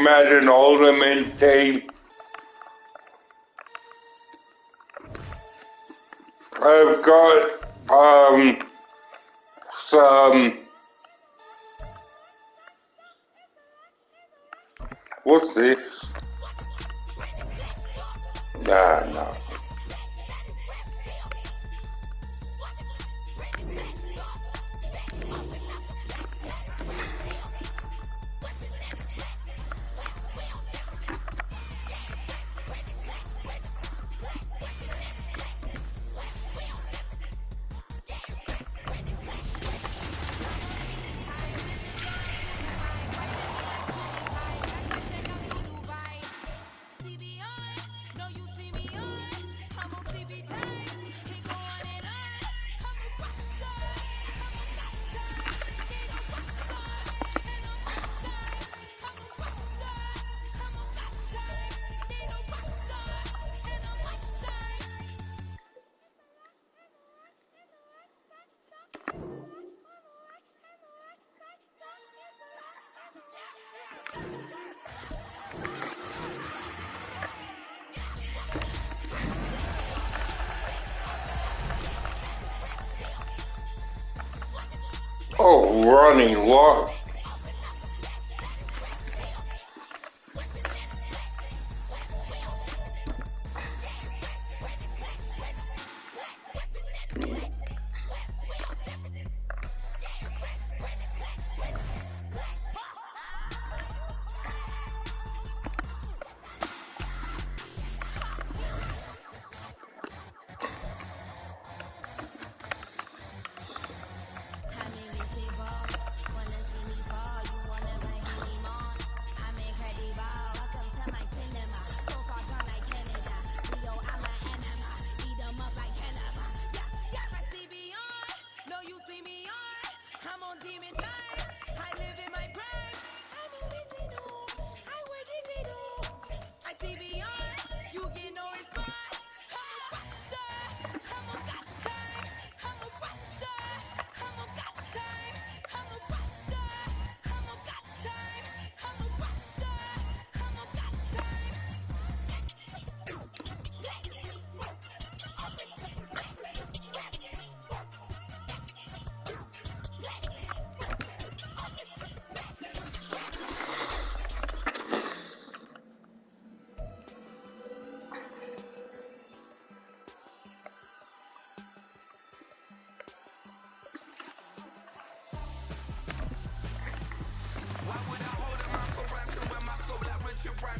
Madden Ultimate Team. I've got some. What's this? No. Oh, running what?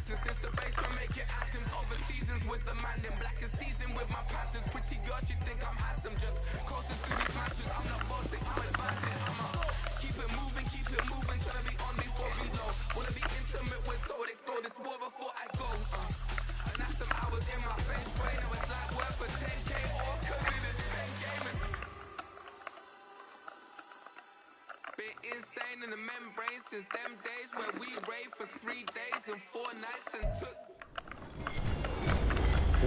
Since the basement making items over seasons with the man in black is teasing with my patterns. Pretty girl, she think I'm handsome. Just closer to these matches. I'm not bossing, I'm advancing. Keep it moving, trying to be on before we low. Wanna be intimate with soul, explore this war before I go. And that's some hours in my bench brain. Now it's like work for 10K off, cause in this pen game is been insane in the membrane since them days where we raved for 3 days and 4 nights and took.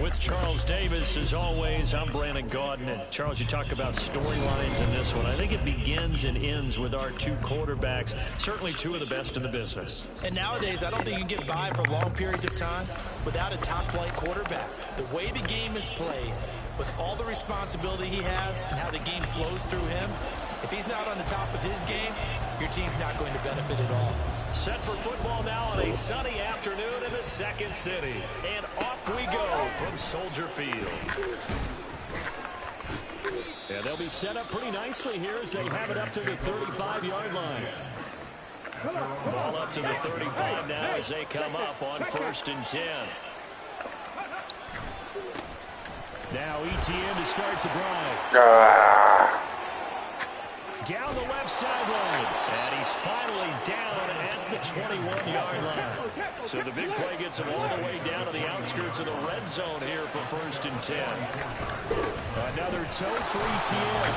With Charles Davis, as always, I'm Brandon Gaudin. And Charles, you talk about storylines in this one. I think it begins and ends with our two quarterbacks, certainly two of the best in the business. And nowadays, I don't think you can get by for long periods of time without a top-flight quarterback. The way the game is played, with all the responsibility he has and how the game flows through him, if he's not on the top of his game, your team's not going to benefit at all. Set for football now on a sunny afternoon in the second city. And off we go from Soldier Field. And they'll be set up pretty nicely here as they have it up to the 35-yard line. Ball up to the 35 now as they come up on 1st and 10. Now ETN to start the drive. Down the left sideline. And he's finally down at the 21-yard line. So the big play gets him all the way down to the outskirts of the red zone here for 1st and 10. Another toe for ETN.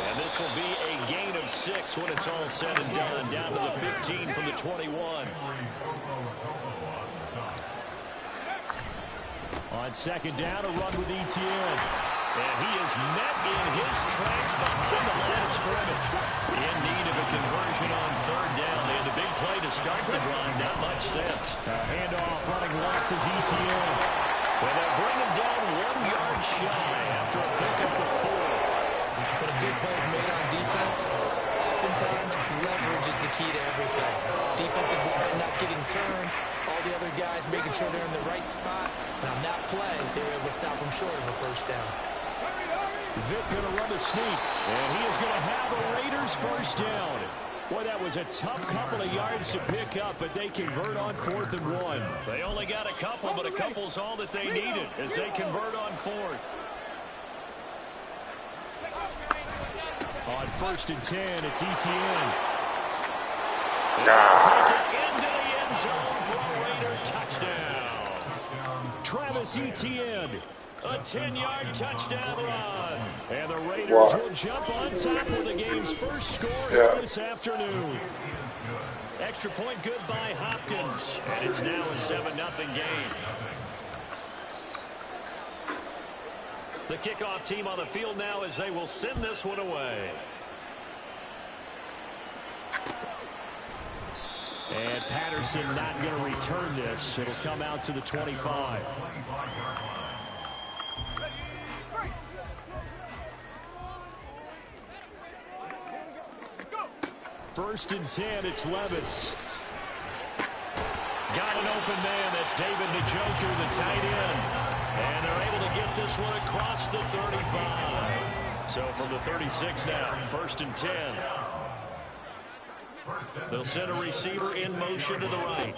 And this will be a gain of 6 when it's all said and done. Down to the 15 from the 21. On 2nd down, a run with ETN. And he is met in his tracks behind the line of scrimmage. In need of a conversion on third down. They had the big play to start the drive. Not much sense. Handoff running left is ETN. And they'll bring him down 1 yard shy after a pickup of 4. But a good play is made on defense. Oftentimes, leverage is the key to everything. Defensive line not getting turned. All the other guys making sure they're in the right spot. And on that play, they were able to stop them short of a first down. Vic going to run a sneak, and he is going to have a Raiders first down. Boy, that was a tough couple of yards to pick up, but they convert on 4th and 1. They only got a couple, but a couple's all that they needed as they convert on 4th. On 1st and 10, it's ETN. Take it into the end zone for a Raider touchdown. Travis Etienne. A 10-yard touchdown run. And the Raiders will jump on top of the game's first score this afternoon. Extra point good by Hopkins. And it's now a 7-0 game. The kickoff team on the field now as they will send this one away. And Patterson not going to return this. It'll come out to the 25. First and 10, it's Levis. Got an open man. That's David Njoku, the tight end. And they're able to get this one across the 35. So from the 36 now, 1st and 10. They'll send a receiver in motion to the right.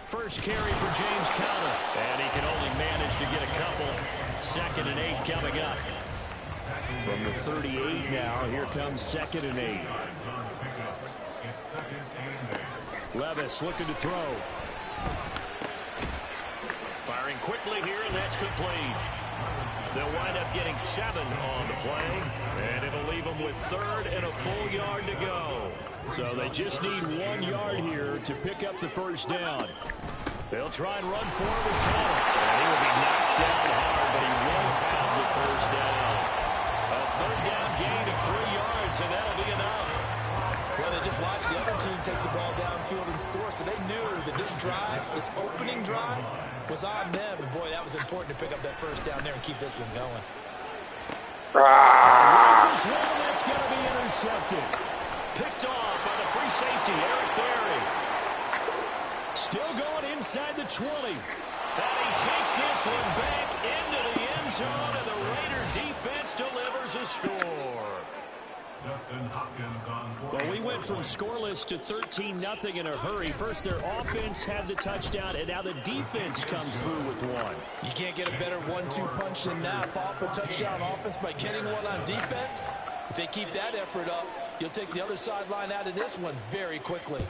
First carry for James Conner. And he can only manage to get a couple. 2nd and 8 coming up. From the 38 now, here comes 2nd and 8. Levis looking to throw. Firing quickly here, and that's complete. They'll wind up getting 7 on the play, and it'll leave them with 3rd and a full yard to go. So they just need 1 yard here to pick up the first down. They'll try and run forward with Conner. And he will be knocked down hard, but he will have the first down. A 3rd down gain of 3 yards, and that'll be enough. Well, they just watched the other team take the ball downfield and score, so they knew that this drive, this opening drive, was on them. And, boy, that was important to pick up that first down there and keep this one going. That's going to be intercepted. Picked off by the free safety, Eric Berry. Still going inside the 20. And he takes this one back into the end zone, and the Raider defense delivers a score. Well, we went from scoreless to 13-0 in a hurry. First, their offense had the touchdown, and now the defense comes through with one. You can't get a better 1-2 punch than that. Follow up a touchdown offense by getting one on defense. If they keep that effort up, you'll take the other sideline out of this one very quickly.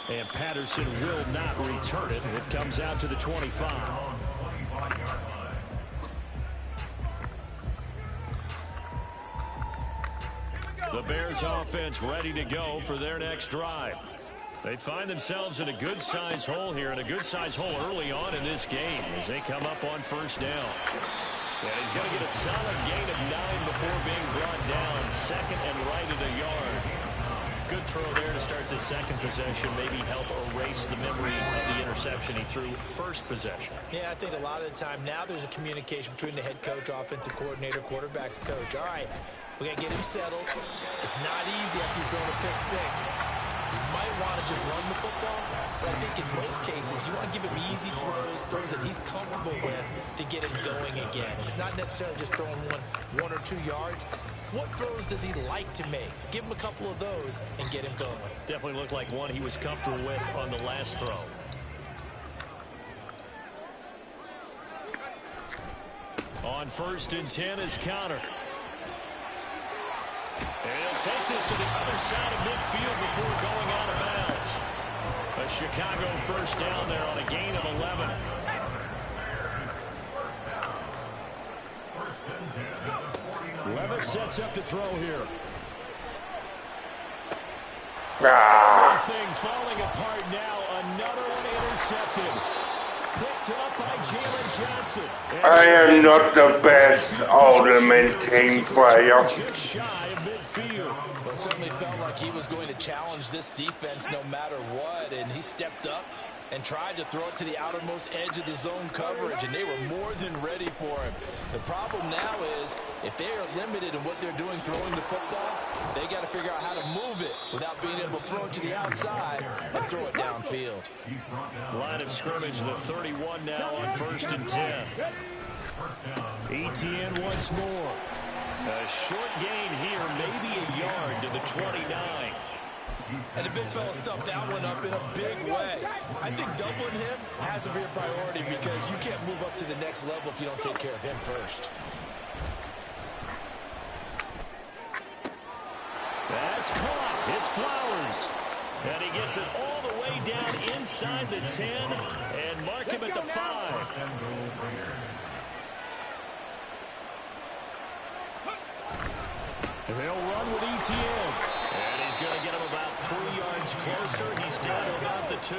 And Patterson will not return it. It comes out to the 25. The Bears offense ready to go for their next drive. They find themselves in a good-sized hole here, and a good-sized hole early on in this game as they come up on first down. And he's going to get a solid gain of 9 before being brought down. 2nd and right at a yard. Good throw there to start the second possession. Maybe help erase the memory of the interception he threw first possession. Yeah, I think a lot of the time now there's a communication between the head coach, offensive coordinator, quarterback's coach. All right, we got to get him settled. It's not easy after you've thrown a pick 6. You might want to just run the football, but I think in most cases you want to give him easy throws that he's comfortable with to get him going again. It's not necessarily just throwing one or 2 yards. What throws does he like to make? Give him a couple of those and get him going. Definitely looked like one he was comfortable with on the last throw. On 1st and 10 is Conner. And he'll take this to the other side of midfield before going out of bounds. A Chicago first down there on a gain of 11. Levis sets up to throw here. Everything falling apart now. Another one intercepted. Picked up by Jalen Johnson. I am not the best Ultimate Team player. Just shy of midfield. Well, it certainly felt like he was going to challenge this defense no matter what, and he stepped up and tried to throw it to the outermost edge of the zone coverage, and they were more than ready for him. The problem now is, if they are limited in what they're doing throwing the football, they got to figure out how to move it without being able to throw it to the outside and throw it downfield. Line of scrimmage, the 31 now on 1st and 10. ETN once more. A short gain here, maybe a yard to the 29. And the big fella stuffed that one up in a big way. I think doubling him has to be a priority because you can't move up to the next level if you don't take care of him first. That's caught. It's Flowers. And he gets it all the way down inside the 10 and mark him at the 5. They'll run with ETN. And he's going to get him about 3 yards closer. He's down to about the 2.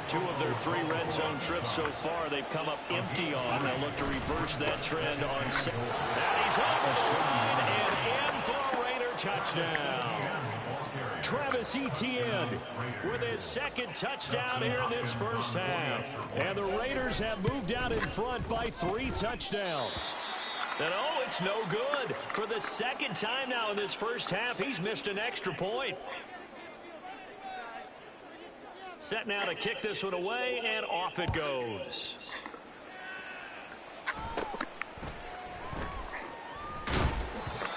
2 of their 3 red zone trips so far they've come up empty on. They'll look to reverse that trend on 6. And he's over the line and in for a Raider touchdown. Travis Etienne with his 2nd touchdown here in this first half. And the Raiders have moved out in front by 3 touchdowns. And oh, it's no good. For the 2nd time now in this first half, he's missed an extra point. Set now to kick this one away, and off it goes.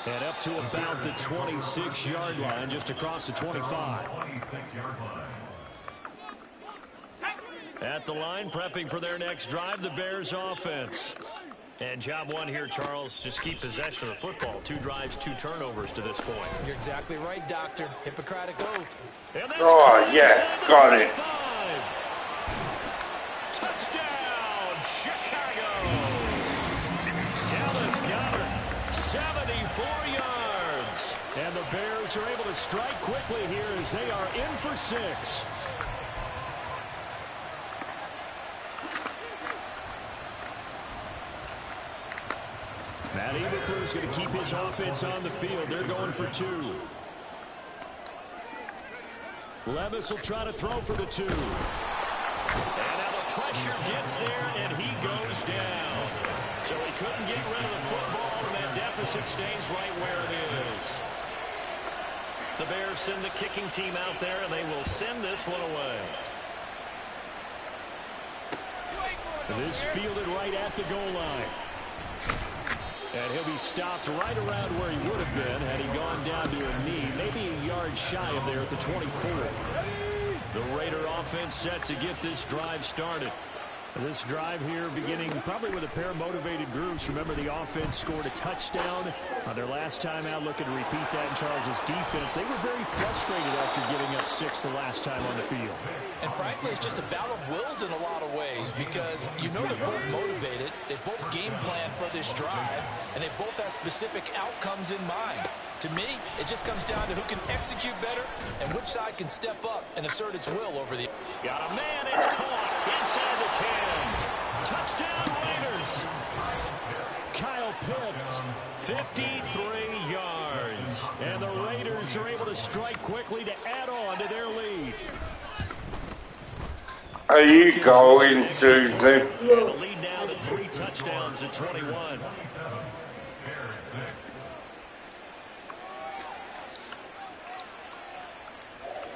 And up to about the 26-yard line, just across the 25. At the line, prepping for their next drive, the Bears offense. And job one here, Charles, just keep possession of the football. 2 drives, 2 turnovers to this point. You're exactly right, Doctor. Hippocratic oath. Oh, yeah, got it. Touchdown, Chicago. Dallas Goedert, 74 yards. And the Bears are able to strike quickly here as they are in for 6. Matt Eberflus is going to keep his offense on the field. They're going for 2. Levis will try to throw for the 2. And now the pressure gets there, and he goes down. So he couldn't get rid of the football, and that deficit stays right where it is. The Bears send the kicking team out there, and they will send this one away. This fielded right at the goal line. And he'll be stopped right around where he would have been had he gone down to a knee, maybe a yard shy of there at the 24. The Raider offense set to get this drive started. This drive here beginning probably with a pair of motivated groups. Remember, the offense scored a touchdown on their last time out. Looking to repeat that in Charles's defense. They were very frustrated after giving up 6 the last time on the field. And frankly, it's just a battle of wills in a lot of ways because you know they're both motivated. They both game plan for this drive, and they both have specific outcomes in mind. To me, it just comes down to who can execute better and which side can step up and assert its will over the... Got a man, it's caught inside the 10. Touchdown Raiders. Kyle Pitts, 53 yards. And the Raiders are able to strike quickly to add on to their lead. Are you going, Susan? And the lead now to 3 touchdowns at 21.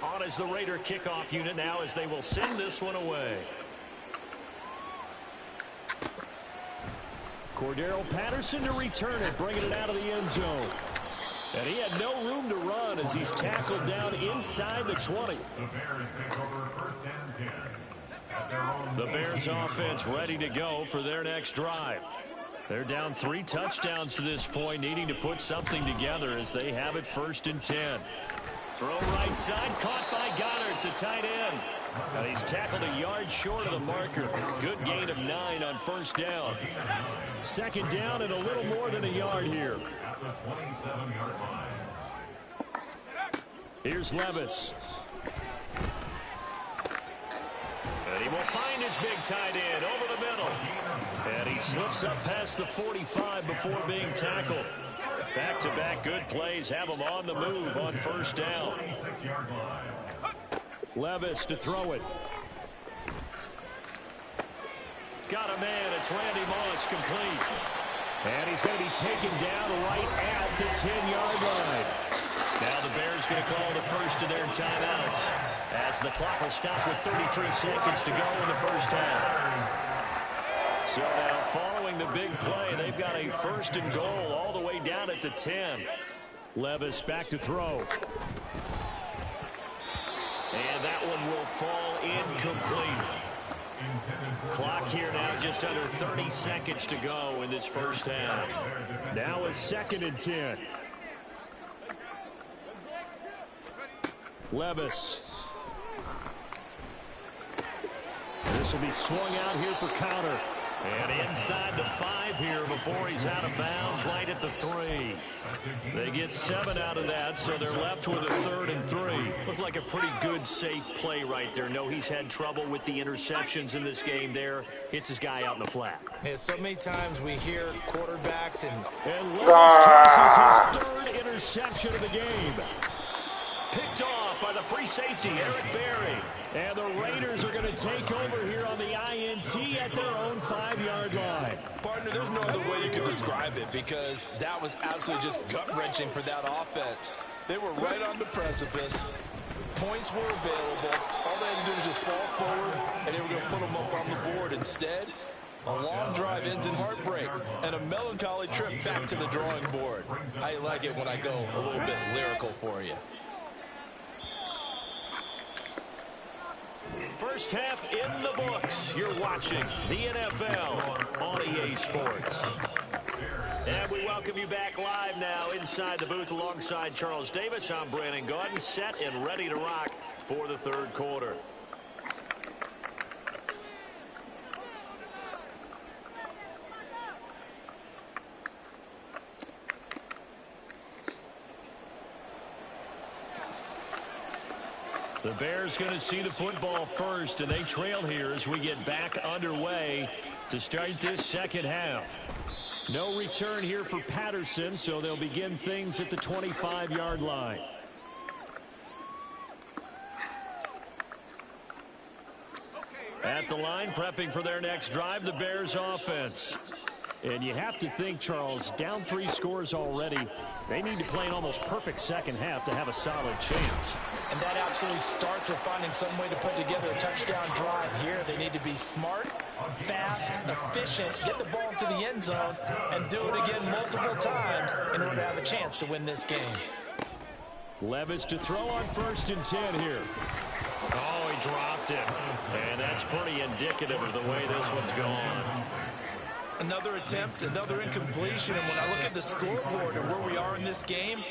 On is the Raider kickoff unit now as they will send this one away. Cordero Patterson to return it, bringing it out of the end zone. And he had no room to run as he's tackled down inside the 20. The Bears offense ready to go for their next drive. They're down 3 touchdowns to this point, needing to put something together as they have it 1st and 10. Throw right side, caught by Goddard, the tight end. Now he's tackled a yard short of the marker. Good gain of 9 on 1st down. 2nd down and a little more than a yard here. Here's Levis. his big tight end over the middle. And he slips up past the 45 before being tackled. Back-to-back good plays have him on the move on first down. Levis to throw it. Got a man. It's Randy Moss, complete. And he's going to be taken down right at the 10-yard line. Now the Bears going to call the first of their timeouts as the clock will stop with 33 seconds to go in the first half. So now following the big play, they've got a first and goal all the way down at the 10. Levis back to throw. And that one will fall incomplete. Clock here now just under 30 seconds to go in this first half. Now a 2nd and 10. Levis. This will be swung out here for counter. And inside the 5 here before he's out of bounds right at the 3. They get 7 out of that, so they're left with a 3rd and 3. Looked like a pretty good, safe play right there. No, he's had trouble with the interceptions in this game there. Hits his guy out in the flat. Yeah, so many times we hear quarterbacks and Levis tosses his 3rd interception of the game. Picked off by the free safety, Eric Berry. And the Raiders are going to take over here on the INT at their own 5-yard line. Partner, there's no other way you could describe it because that was absolutely just gut-wrenching for that offense. They were right on the precipice. Points were available. All they had to do was just fall forward, and they were going to put them up on the board. Instead, a long drive ends in heartbreak and a melancholy trip back to the drawing board. I like it when I go a little bit lyrical for you. First half in the books. You're watching the NFL on EA Sports. And we welcome you back live now inside the booth alongside Charles Davis. I'm Brandon Gaudin, set and ready to rock for the 3rd quarter. The Bears going to see the football first, and they trail here as we get back underway to start this second half. No return here for Patterson, so they'll begin things at the 25-yard line. At the line, prepping for their next drive, the Bears offense. And you have to think, Charles, down 3 scores already. They need to play an almost perfect second half to have a solid chance. And that absolutely starts with finding some way to put together a touchdown drive here. They need to be smart, fast, efficient, get the ball into the end zone, and do it again multiple times in order to have a chance to win this game. Levis to throw on 1st and 10 here. Oh, he dropped it. And that's pretty indicative of the way this one's going. Another attempt, another incompletion, and when I look at the scoreboard and where we are in this game,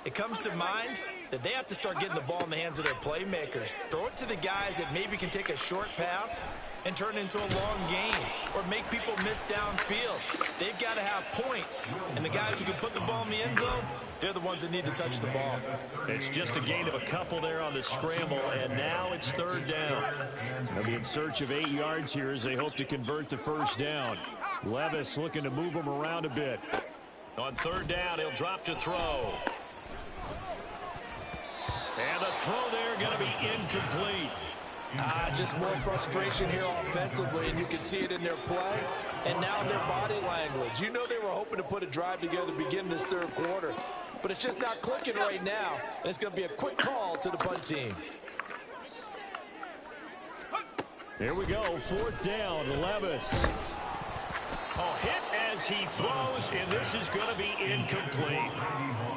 it comes to mind that they have to start getting the ball in the hands of their playmakers. Throw it to the guys that maybe can take a short pass and turn it into a long gain or make people miss downfield. They've got to have points, and the guys who can put the ball in the end zone, they're the ones that need to touch the ball. It's just a gain of a couple there on the scramble, and now it's 3rd down. They'll be in search of 8 yards here as they hope to convert the first down. Levis looking to move them around a bit. On 3rd down, he'll drop to throw. And the throw there going to be incomplete. Just more frustration here offensively, and you can see it in their play and now in their body language. You know they were hoping to put a drive together to begin this 3rd quarter, but it's just not clicking right now, and it's going to be a quick call to the punt team. Here we go, 4th down, Levis. Oh, hit as he throws, and this is going to be incomplete.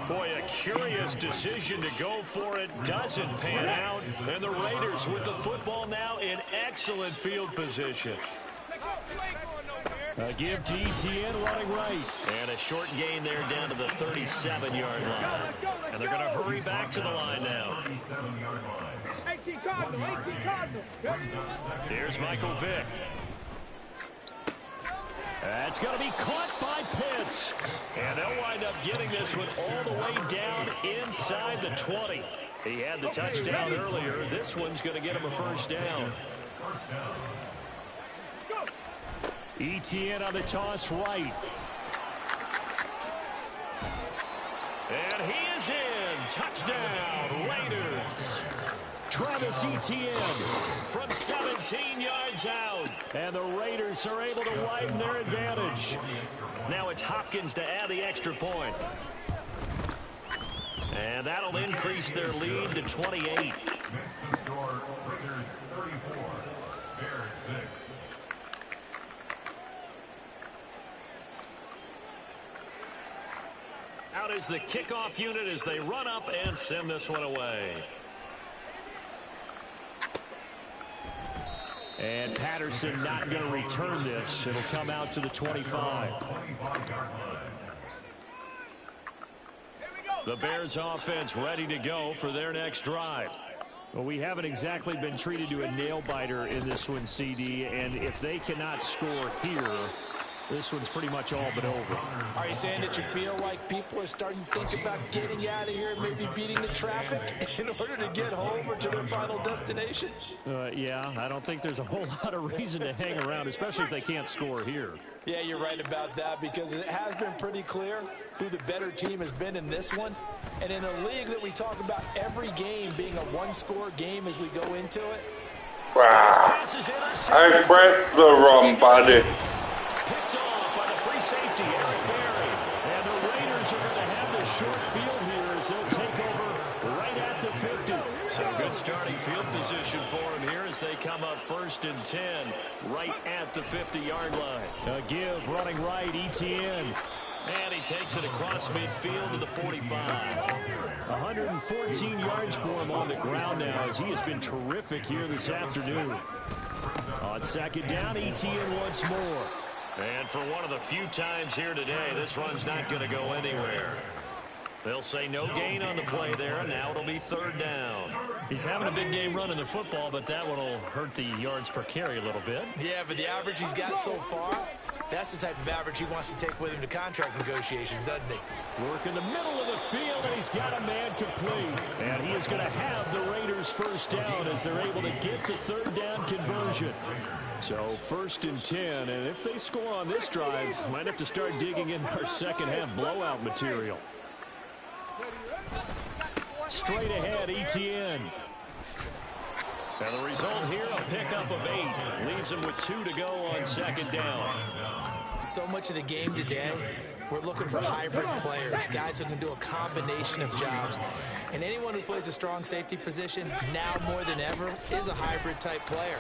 Boy, a curious decision to go for it. Doesn't pan out. And the Raiders with the football now in excellent field position. A give to Etienne running right. And a short gain there down to the 37-yard line. And they're going to hurry back to the line now. Here's Michael Vick. That's going to be caught by Pitts. And they'll wind up getting this one all the way down inside the 20. He had the touchdown earlier. This one's going to get him a first down. Etienne on the toss right. And he is in. Touchdown, Raiders. Travis Etienne from 17 yards out. And the Raiders are able to widen their advantage. Now it's Hopkins to add the extra point. And that'll increase their lead to 28. Next to score, Raiders 34, Bears 6. Out is the kickoff unit as they run up and send this one away. And Patterson not going to return this. It'll come out to the 25. The Bears offense ready to go for their next drive. Well, we haven't exactly been treated to a nail-biter in this one, CD, and if they cannot score here, this one's pretty much all but over. Are you saying that you feel like people are starting to think about getting out of here and maybe beating the traffic in order to get home or to their final destination? Yeah, I don't think there's a whole lot of reason to hang around, especially if they can't score here. Yeah, you're right about that because it has been pretty clear who the better team has been in this one. And in a league that we talk about every game being a one-score game as we go into it. Wow. I pressed the wrong button. Picked off by the free safety, Eric Berry. And the Raiders are going to have the short field here as they'll take over right at the 50. So good starting field position for them here as they come up 1st and 10 right at the 50-yard line. A give running right, Etienne. And he takes it across midfield to the 45. 114 yards for him on the ground now as he has been terrific here this afternoon. On 2nd down, Etienne once more. And for one of the few times here today, this run's not going to go anywhere. They'll say no gain on the play there, and now it'll be 3rd down. He's having a big game running the football, but that one will hurt the yards per carry a little bit. Yeah, but the average he's got so far, that's the type of average he wants to take with him to contract negotiations, doesn't he? Work in the middle of the field, and he's got a man complete. And he is going to have the Raiders 1st down as they're able to get the 3rd down conversion. So 1st and 10, and if they score on this drive, might have to start digging in our second half blowout material. Straight ahead, Etienne. And the result here, a pickup of 8. Leaves him with 2 to go on 2nd down. So much of the game today, we're looking for hybrid players, guys who can do a combination of jobs. And anyone who plays a strong safety position, now more than ever, is a hybrid type player.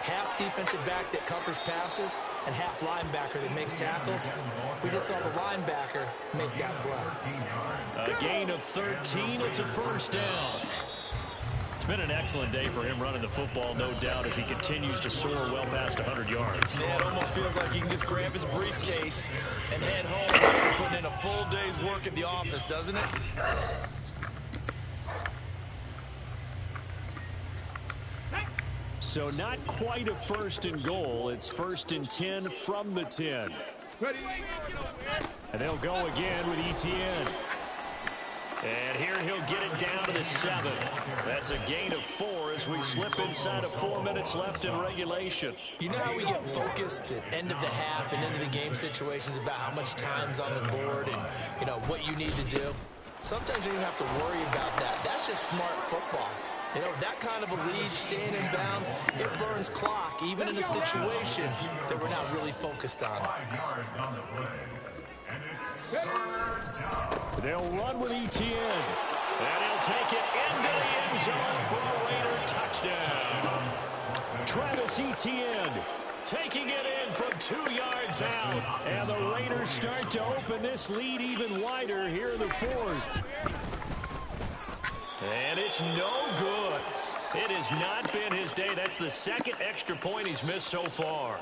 Half defensive back that covers passes and half linebacker that makes tackles. We just saw the linebacker make that play. A gain of 13. It's a 1st down. It's been an excellent day for him running the football, no doubt, as he continues to soar well past 100 yards. Yeah, it almost feels like he can just grab his briefcase and head home after putting in a full day's work at the office, doesn't it? So not quite a 1st and goal. It's 1st and 10 from the 10. And they'll go again with Etienne. And here he'll get it down to the 7. That's a gain of 4 as we slip inside of 4 minutes left in regulation. You know how we get focused at end of the half and into the game situations about how much time's on the board and, you know, what you need to do? Sometimes you don't have to worry about that. That's just smart football. You know, that kind of a lead, staying in bounds, it burns clock, even in a situation that we're not really focused on. 5 yards on the play. And it's 3rd down. They'll run with Etienne. And he'll take it into the end zone for a Raider touchdown. Travis Etienne taking it in from 2 yards out. And the Raiders start to open this lead even wider here in the 4th. And it's no good. It has not been his day. That's the 2nd extra point he's missed so far.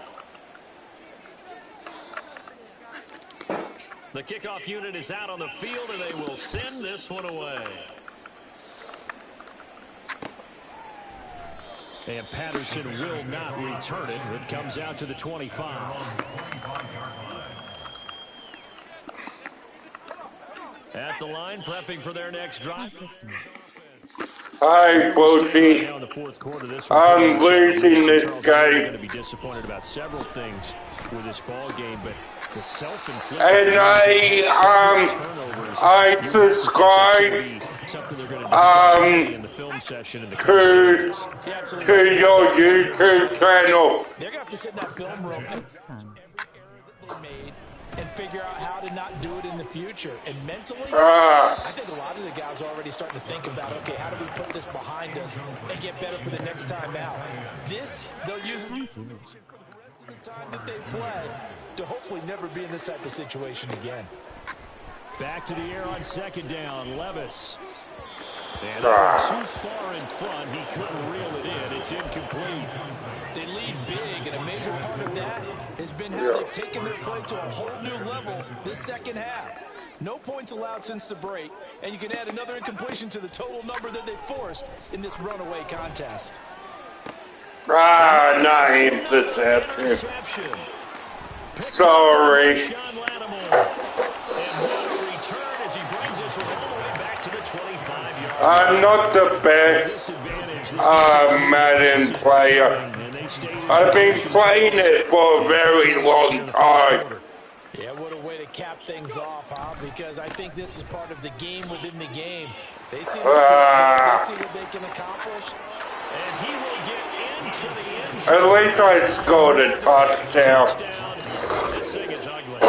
The kickoff unit is out on the field, and they will send this one away. And Patterson will not return it. It comes out to the 25. At the line, prepping for their next drive. Hi, Boaty. Now in the 4th quarter, this I'm losing this Charles guy. going to be disappointed about several things. with this ball game, but the self-inflicted And I subscribe something they're going to discuss in the film session in the to your YouTube channel. They're going to have to sit in that film room and they made and figure out how to not do it in the future. And mentally, I think a lot of the guys are already starting to think about, okay, how do we put this behind us and get better for the next time out? This, they'll use the rest of the time that they play to hopefully never be in this type of situation again. Back to the air on second down, Levis. And too far in front, he couldn't reel it in. It's incomplete. They lead big, and a major part of that has been how they've taken their play to a whole new level this second half. No points allowed since the break, and you can add another incompletion to the total number that they forced in this runaway contest. Not interception. Sorry. Sean Lattimore. And what a return as he brings us all the way back to the 25-yard line. I'm not the best Madden player. I've been playing it for a very long time. Yeah, what a way to cap things off, huh? Because I think this is part of the game within the game. They see they see what they can accomplish. And he will get into the end At zone. least I scored a touchdown. This thing is ugly.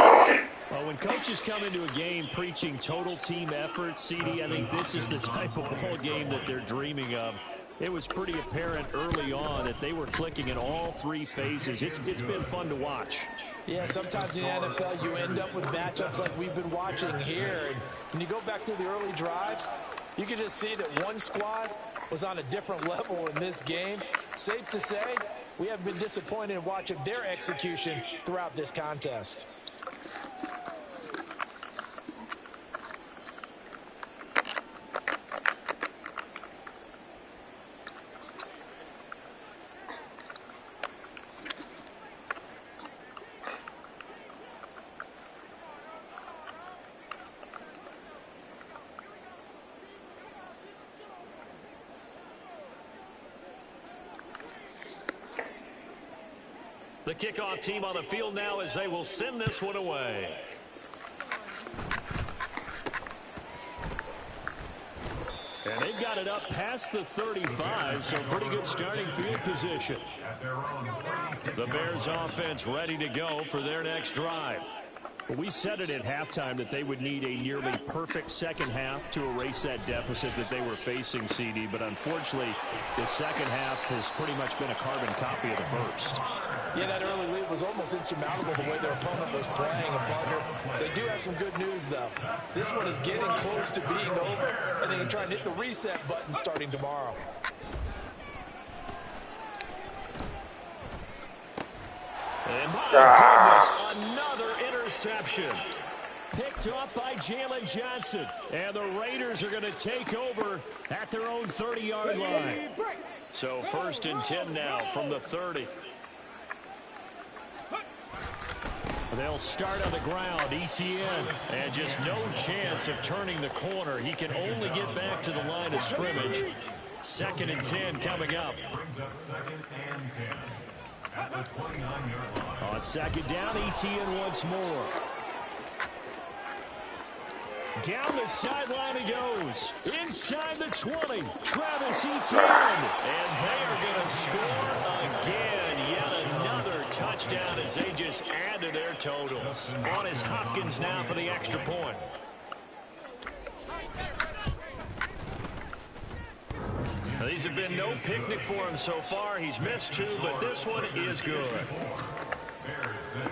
Well, when coaches come into a game preaching total team effort, CD, I think this is the type of ball game that they're dreaming of. It was pretty apparent early on that they were clicking in all three phases. It's been fun to watch. Yeah, sometimes in the NFL you end up with matchups like we've been watching here. And when you go back to the early drives, you can just see that one squad was on a different level in this game. Safe to say, we have been disappointed in watching their execution throughout this contest. The kickoff team on the field now as they will send this one away. And they've got it up past the 35, so pretty good starting field position. The Bears offense ready to go for their next drive. We said it at halftime that they would need a nearly perfect second half to erase that deficit that they were facing, CD. But unfortunately, the second half has pretty much been a carbon copy of the first. Yeah, that early lead was almost insurmountable the way their opponent was playing. And, partner, they do have some good news, though. This one is getting close to being over, and they can try and hit the reset button starting tomorrow. And my goodness, another interception. Picked up by Jalen Johnson. And the Raiders are going to take over at their own 30-yard line. So 1st and 10 now from the 30. They'll start on the ground, Etienne, and just no chance of turning the corner. He can only get back to the line of scrimmage. 2nd and 10 coming up. Brings up 2nd and 10 at the 29-yard line. On 2nd down, Etienne once more. Down the sideline he goes. Inside the 20, Travis Etienne. And they are going to score again. Yet another touchdown as they just add to their totals. On is Hopkins now for the extra point. Now, these have been no picnic for him so far. He's missed 2, but this one is good. Bears 6.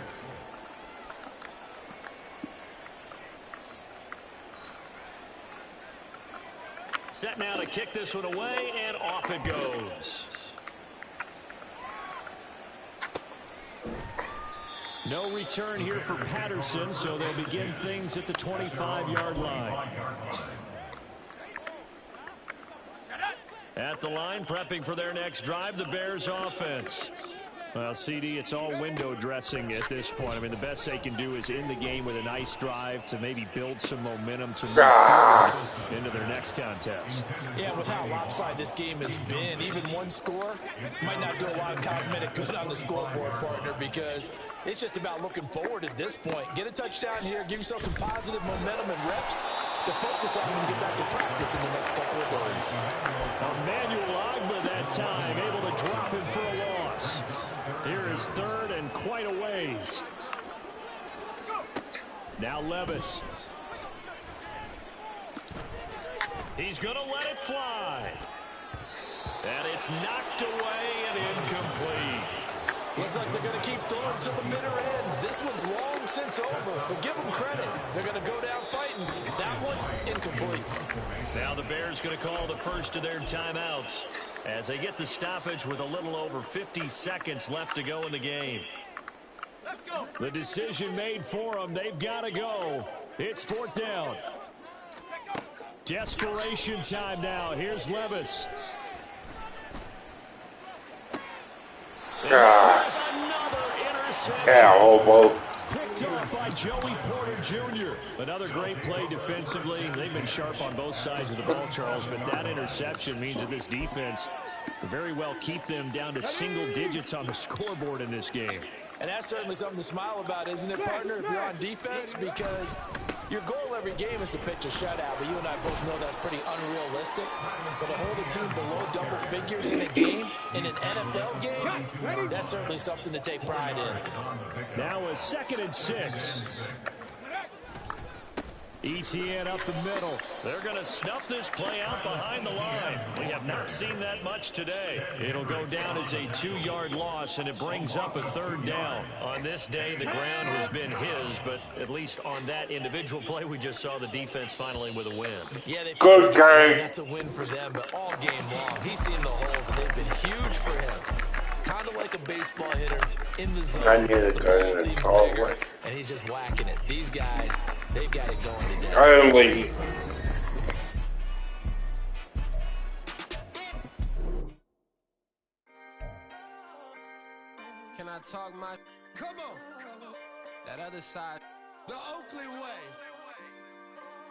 Set now to kick this one away, and off it goes. No return here for Patterson, so they'll begin things at the 25-yard line. At the line, prepping for their next drive, the Bears offense. Well, CD, it's all window dressing at this point. I mean, the best they can do is end the game with a nice drive to maybe build some momentum to move forward into their next contest. Yeah, with how lopsided this game has been, even one score might not do a lot of cosmetic good on the scoreboard, partner, because it's just about looking forward at this point. Get a touchdown here, give yourself some positive momentum and reps to focus on and get back to practice in the next couple of days. Emmanuel Ogbah that time, able to drop him for a loss. Here is third and quite a ways. Now Levis. He's going to let it fly. And it's knocked away and incomplete. Looks like they're going to keep throwing to the bitter end. This one's long since over, but give them credit. They're going to go down fighting. That one, incomplete. Now the Bears going to call the first of their timeouts as they get the stoppage with a little over 50 seconds left to go in the game. Let's go. The decision made for them. They've got to go. It's fourth down. Desperation time now. Here's Levis. There's another interception. Picked off by Joey Porter Jr. Another great play defensively. They've been sharp on both sides of the ball, Charles, but that interception means that this defense will very well keep them down to single digits on the scoreboard in this game. And that's certainly something to smile about, isn't it, partner, if you're on defense? Because your goal every game is to pitch a shutout, but you and I both know that's pretty unrealistic. But to hold a team below double figures in a game, in an NFL game, that's certainly something to take pride in. Now a 2nd and 6. ETN up the middle. They're going to snuff this play out behind the line. We have not seen that much today. It'll go down as a 2-yard loss, and it brings up a 3rd down. On this day, the ground has been his, but at least on that individual play, we just saw the defense finally with a win. Yeah, good game. That's a win for them, but all game long, he's seen the holes, and they've been huge for him. Kind of like a baseball hitter in the zone. I need to go in the hallway. And he's just whacking it. These guys, they've got it going today. Early. Can I talk my... Come on. That other side. The Oakley way.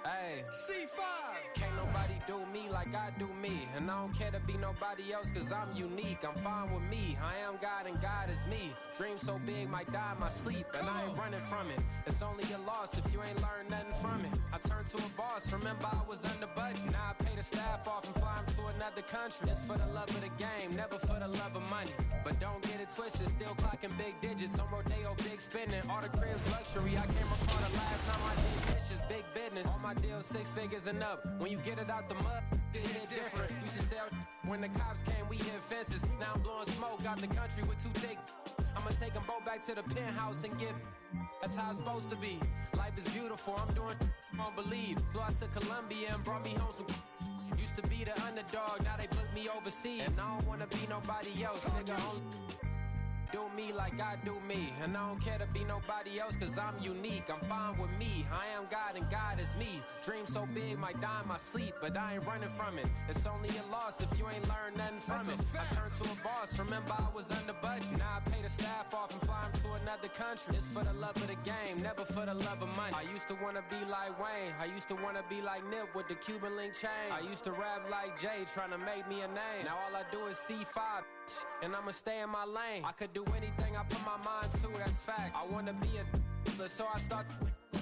Hey. C5. Can't nobody do me like I do me. And I don't care to be nobody else cause I'm unique. I'm fine with me. I am God and God is me. Dream so big might die in my sleep. And I ain't running from it. It's only a loss if you ain't learned nothing from it. I turned to a boss. Remember I was under budget. Now I pay the staff off and fly them to another country. It's for the love of the game, never for the love of money. But don't get it twisted. Still clocking big digits. On Rodeo, big spending. All the cribs luxury. I can't recall the last time I did dishes. Big business. All my deals 6 figures and up. When you get it out the mud, it hit different. Used to sell when the cops came, we hit fences. Now I'm blowing smoke out the country with 2 thick. I'ma take them both back to the penthouse and get. That's how it's supposed to be. Life is beautiful. I'm doing won't believe. Flew out to Colombia and brought me home some. Used to be the underdog, now they book me overseas. And I don't wanna be nobody else, nigga. Do me like I do me. And I don't care to be nobody else cause I'm unique. I'm fine with me. I am God and God is me. Dream so big might die in my sleep, but I ain't running from it. It's only a loss if you ain't learned nothing from it. I turned to a boss. Remember I was under budget. Now I pay the staff off and fly them to another country. It's for the love of the game, never for the love of money. I used to wanna be like Wayne. I used to wanna be like Nip with the Cuban link chain. I used to rap like Jay trying to make me a name. Now all I do is C5 and I'ma stay in my lane. I could do anything I put my mind to, that's fact. I wanna be a so I start.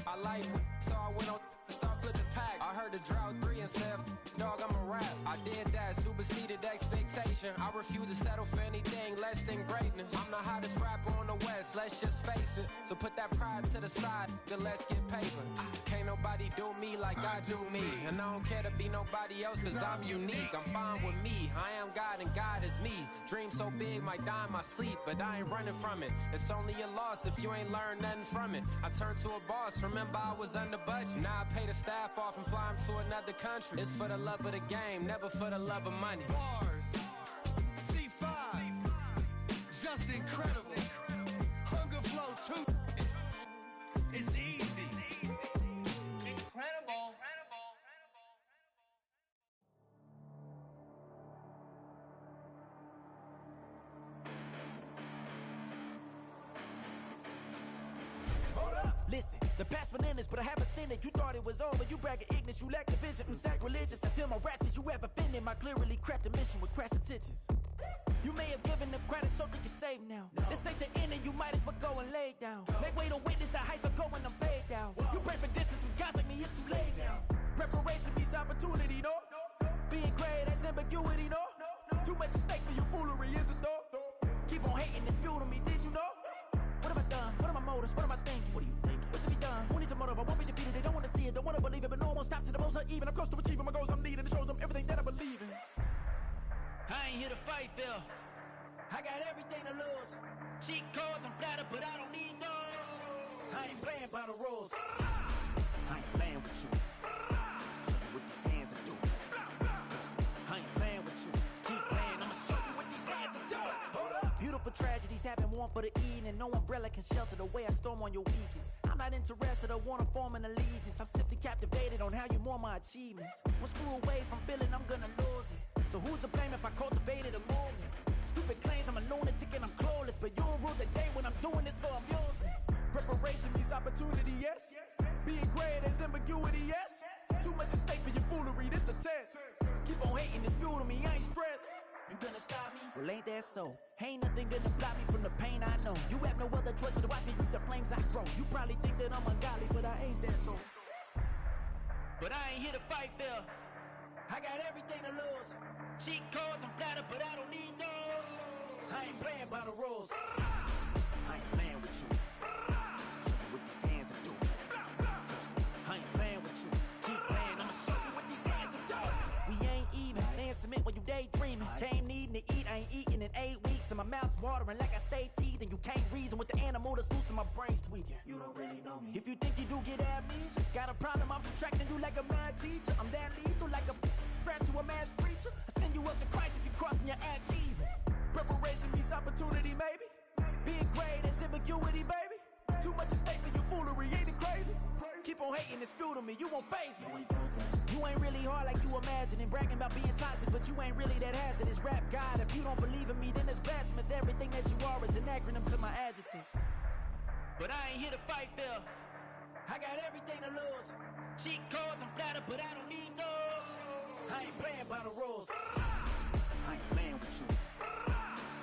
I like so I went on and start flipping packs. I heard the drought 3 and said, dog, I'm a rap. I did that, superseded expectation. I refuse to settle for anything less than greatness. I'm the hottest rapper on the West, let's just face it. So put that pride to the side, then let's get paper. Can't nobody do me like I do me. And I don't care to be nobody else cause I'm unique. I'm fine with me, I am God and God is me. Dream so big might die in my sleep, but I ain't running from it. It's only a loss if you ain't learned nothing from it. I turned to a boss, remember I was under budget. Now I pay the staff off and fly them to another country. It's for the love of the game, never for the love of money. Bars, C5, just incredible. Hunger Flow 2, it's easy. Incredible. The past bananas, but I haven't seen it. You thought it was over, you bragging ignorance, you lack the vision. I'm sacrilegious, I feel my raptors, you have offended my clearly crafted mission with crass intentions. You may have given them credit so they can save now. This ain't the end and you might as well go and lay down. Make way to witness the heights are going to fade down. You pray for distance with guys like me, it's too late now. Preparation means opportunity, no? Being great as ambiguity, no? Too much at stake for your foolery, is it though? Keep on hating, it's fuel to me, did you know? What have I done? What are my motives? What am I thinking? What are you thinking? What's to be done? Who needs a motive? I won't be defeated. They don't want to see it, don't want to believe it, but no one won't stop to the most even. I'm close to achieving my goals I'm leading to show them everything that I believe in. I ain't here to fight, Phil. I got everything to lose. Cheat codes, I'm flattered, but I don't need those. I ain't playing by the rules. I ain't playing with you. Show you what these hands are doing. I ain't playing with you. Keep playing, I'ma show you what these hands are doing. Hold up. Beautiful tragedies happen, one for the evening. No umbrella can shelter the way I storm on your weekends. I'm not interested or wanna form an allegiance. I'm simply captivated on how you mourn my achievements. One screw away from feeling I'm gonna lose it. So who's to blame if I cultivated a movement? Stupid claims I'm a lunatic and I'm clueless, but you'll rule the day when I'm doing this for amusement. Preparation means opportunity, yes. Being great as ambiguity, yes. Too much at stake for your foolery, this a test. Keep on hating, it's fuel to me, I ain't stressed. You gonna stop me? Well, ain't that so? Ain't nothing gonna block me from the pain I know. You have no other choice but to watch me reap the flames I grow. You probably think that I'm ungodly, but I ain't that though. But I ain't here to fight, Phil. I got everything to lose. Cheat codes, I'm flattered, but I don't need those. I ain't playing by the rules. I ain't playing with you. Show you what these hands are doing. I ain't playing with you. Keep playing, I'ma show you what these hands are doing. We ain't even. They submit when you daydreaming. Came needing to eat, I ain't eating in 8 weeks. And my mouth's watering like I stay teething. You can't reason with the animal that's loose and my brain's tweaking. You don't really know me. If you think you do get amnesia, got a problem, I'm subtracting you like a mad teacher. I'm that lethal like a threat to a mass preacher. I send you up to Christ if you crossing your act evil. Preparation means opportunity, maybe. Being great is ambiguity, baby. Too much at stake for your foolery, ain't it crazy? Keep on hating, it's fuel to me, you won't faze me. You ain't really hard like you imagining. Bragging about being toxic, but you ain't really that hazardous. Rap God, if you don't believe in me, then it's blasphemous. Everything that you are is an acronym to my adjectives. But I ain't here to fight, Phil. I got everything to lose. Cheat codes, I'm flattered, but I don't need those. I ain't playing by the rules. I ain't playing with you.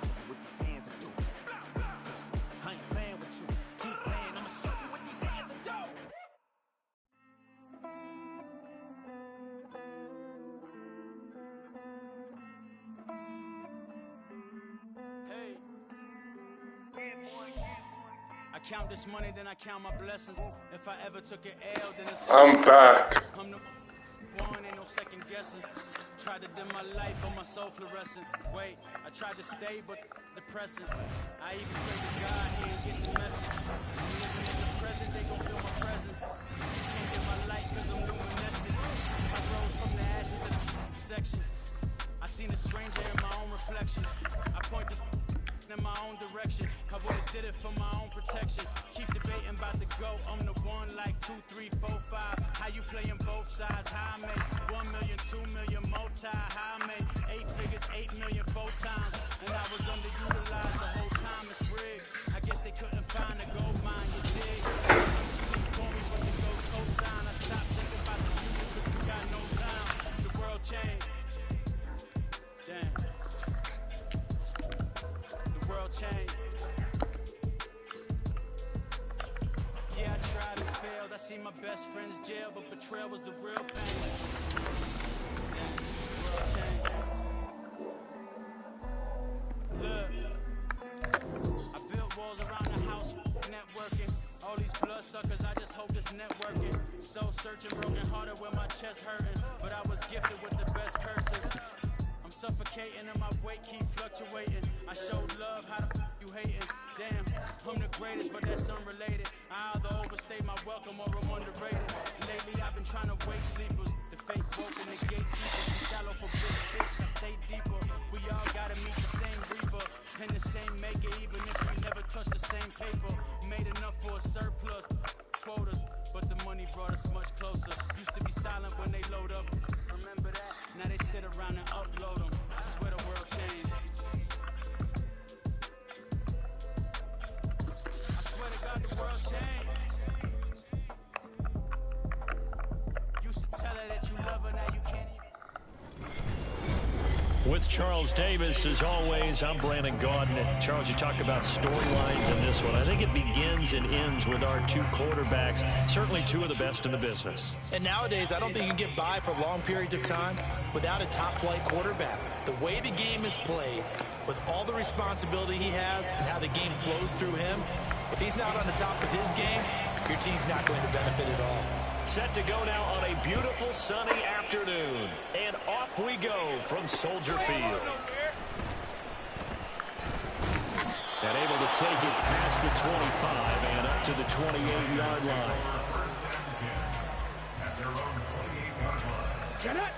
Show you what these hands are doing. I ain't playing with you. Keep playing, I'ma show you what these hands are doing. Hey. I count this money, then I count my blessings. If I ever took an L, then it's I'm back. I'm the one, ain't no second guessing. Tried to dim my light, but my soul fluorescent. Wait, I tried to stay, but depressing. I even prayed to God, he ain't get the message. I'm living in the present, they gon' feel my presence. You can't get my light, cause I'm luminescent. I rose from the ashes of the section. I seen a stranger in my own reflection. I point the in my own direction. I would've did it for my own protection. Keep debating about the go. I'm the one like 2, 3, 4, 5. How you playing both sides? How I make 1 million, 2 million, multi. How I made 8 figures, 8 million, 4 times. And I was underutilized the whole time. It's rigged. I guess they couldn't find a gold mine. You dig? Call me from the ghost cosign. I stopped thinking about the future cause we got no time. The world changed. Damn. World change. Yeah, I tried and failed. I see my best friends jail, but betrayal was the real pain. World change. Look, I built walls around the house, networking. All these bloodsuckers, I just hope it's networking. Soul searching, broken hearted with my chest hurting, but I was gifted with the best curses. I'm suffocating and my weight keep fluctuating. I showed love, how the you hating? Damn, I'm the greatest, but that's unrelated. I either overstay my welcome or I'm underrated. Lately I've been trying to wake sleepers. The fake woke and the gatekeepers. Too shallow for big fish, I stay deeper. We all gotta meet the same reaper and the same maker, even if we never touch the same paper. Made enough for a surplus, quotas, but the money brought us much closer. Used to be silent when they load up. Remember that? Now they sit around and upload them. I swear the world changed. I swear to God the world changed. With Charles Davis, as always, I'm Brandon Gaudin. Charles, you talk about storylines in this one. I think it begins and ends with our two quarterbacks, certainly two of the best in the business. And nowadays, I don't think you can get by for long periods of time without a top-flight quarterback. The way the game is played, with all the responsibility he has and how the game flows through him, if he's not on the top of his game, your team's not going to benefit at all. Set to go now on a beautiful sunny afternoon. And off we go from Soldier Field. And able to take it past the 25 and up to the 28-yard line. Get it!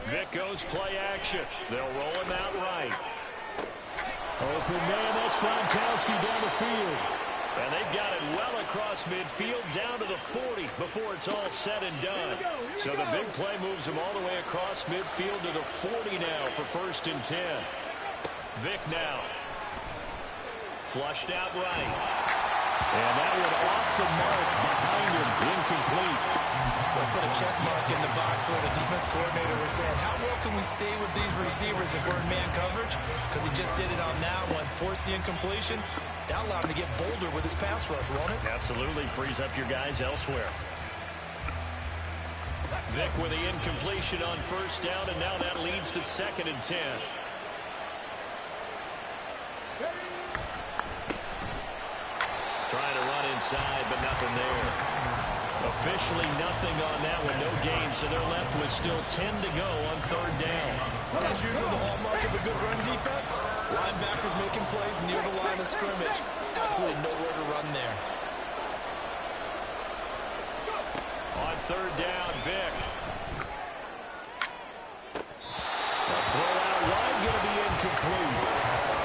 Vic goes play action. They'll roll him out right. Open man, that's Gronkowski down the field. And they've got it well across midfield down to the 40 before it's all said and done. So the big play moves him all the way across midfield to the 40 now for 1st and 10. Vic now. Flushed out right. And that one off the mark behind him. Incomplete. They'll put a check mark in the box where the defense coordinator was saying, how well can we stay with these receivers if we're in man coverage? Because he just did it on that one, forced the incompletion. That allowed him to get bolder with his pass rush, won't it? Absolutely frees up your guys elsewhere. Vic with the incompletion on 1st down, and now that leads to 2nd and 10. Trying to run inside, but nothing there. Officially nothing on that one, no gain, so they're left with still 10 to go on 3rd down. As usual, the hallmark of a good run defense, linebackers making plays near the line of scrimmage. Absolutely nowhere to run there. On 3rd down, Vic. A throw out wide, going to be incomplete.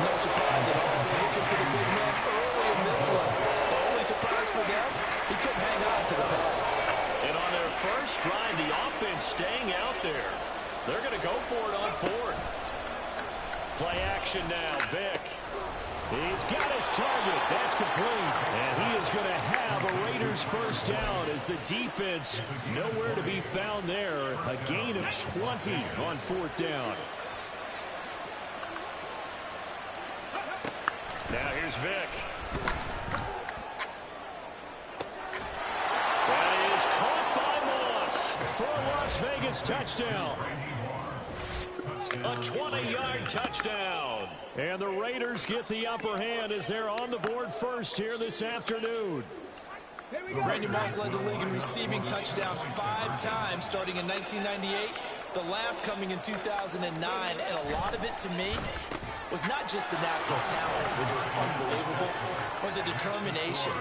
No surprise at all. They're looking for the big man early in this one. The only surprise for them, he couldn't hang on to the pass. And on their first drive, the offense staying out there. They're going to go for it on 4th. Play action now, Vic. He's got his target. That's complete. And he is going to have a Raiders 1st down as the defense nowhere to be found there. A gain of 20 on 4th down. Now here's Vic. That is caught by Moss for a Las Vegas touchdown. A 20-yard touchdown. And the Raiders get the upper hand as they're on the board first here this afternoon. Randy Moss led the league in receiving touchdowns 5 times starting in 1998, the last coming in 2009, and a lot of it to me was not just the natural talent, which was unbelievable, but the determination.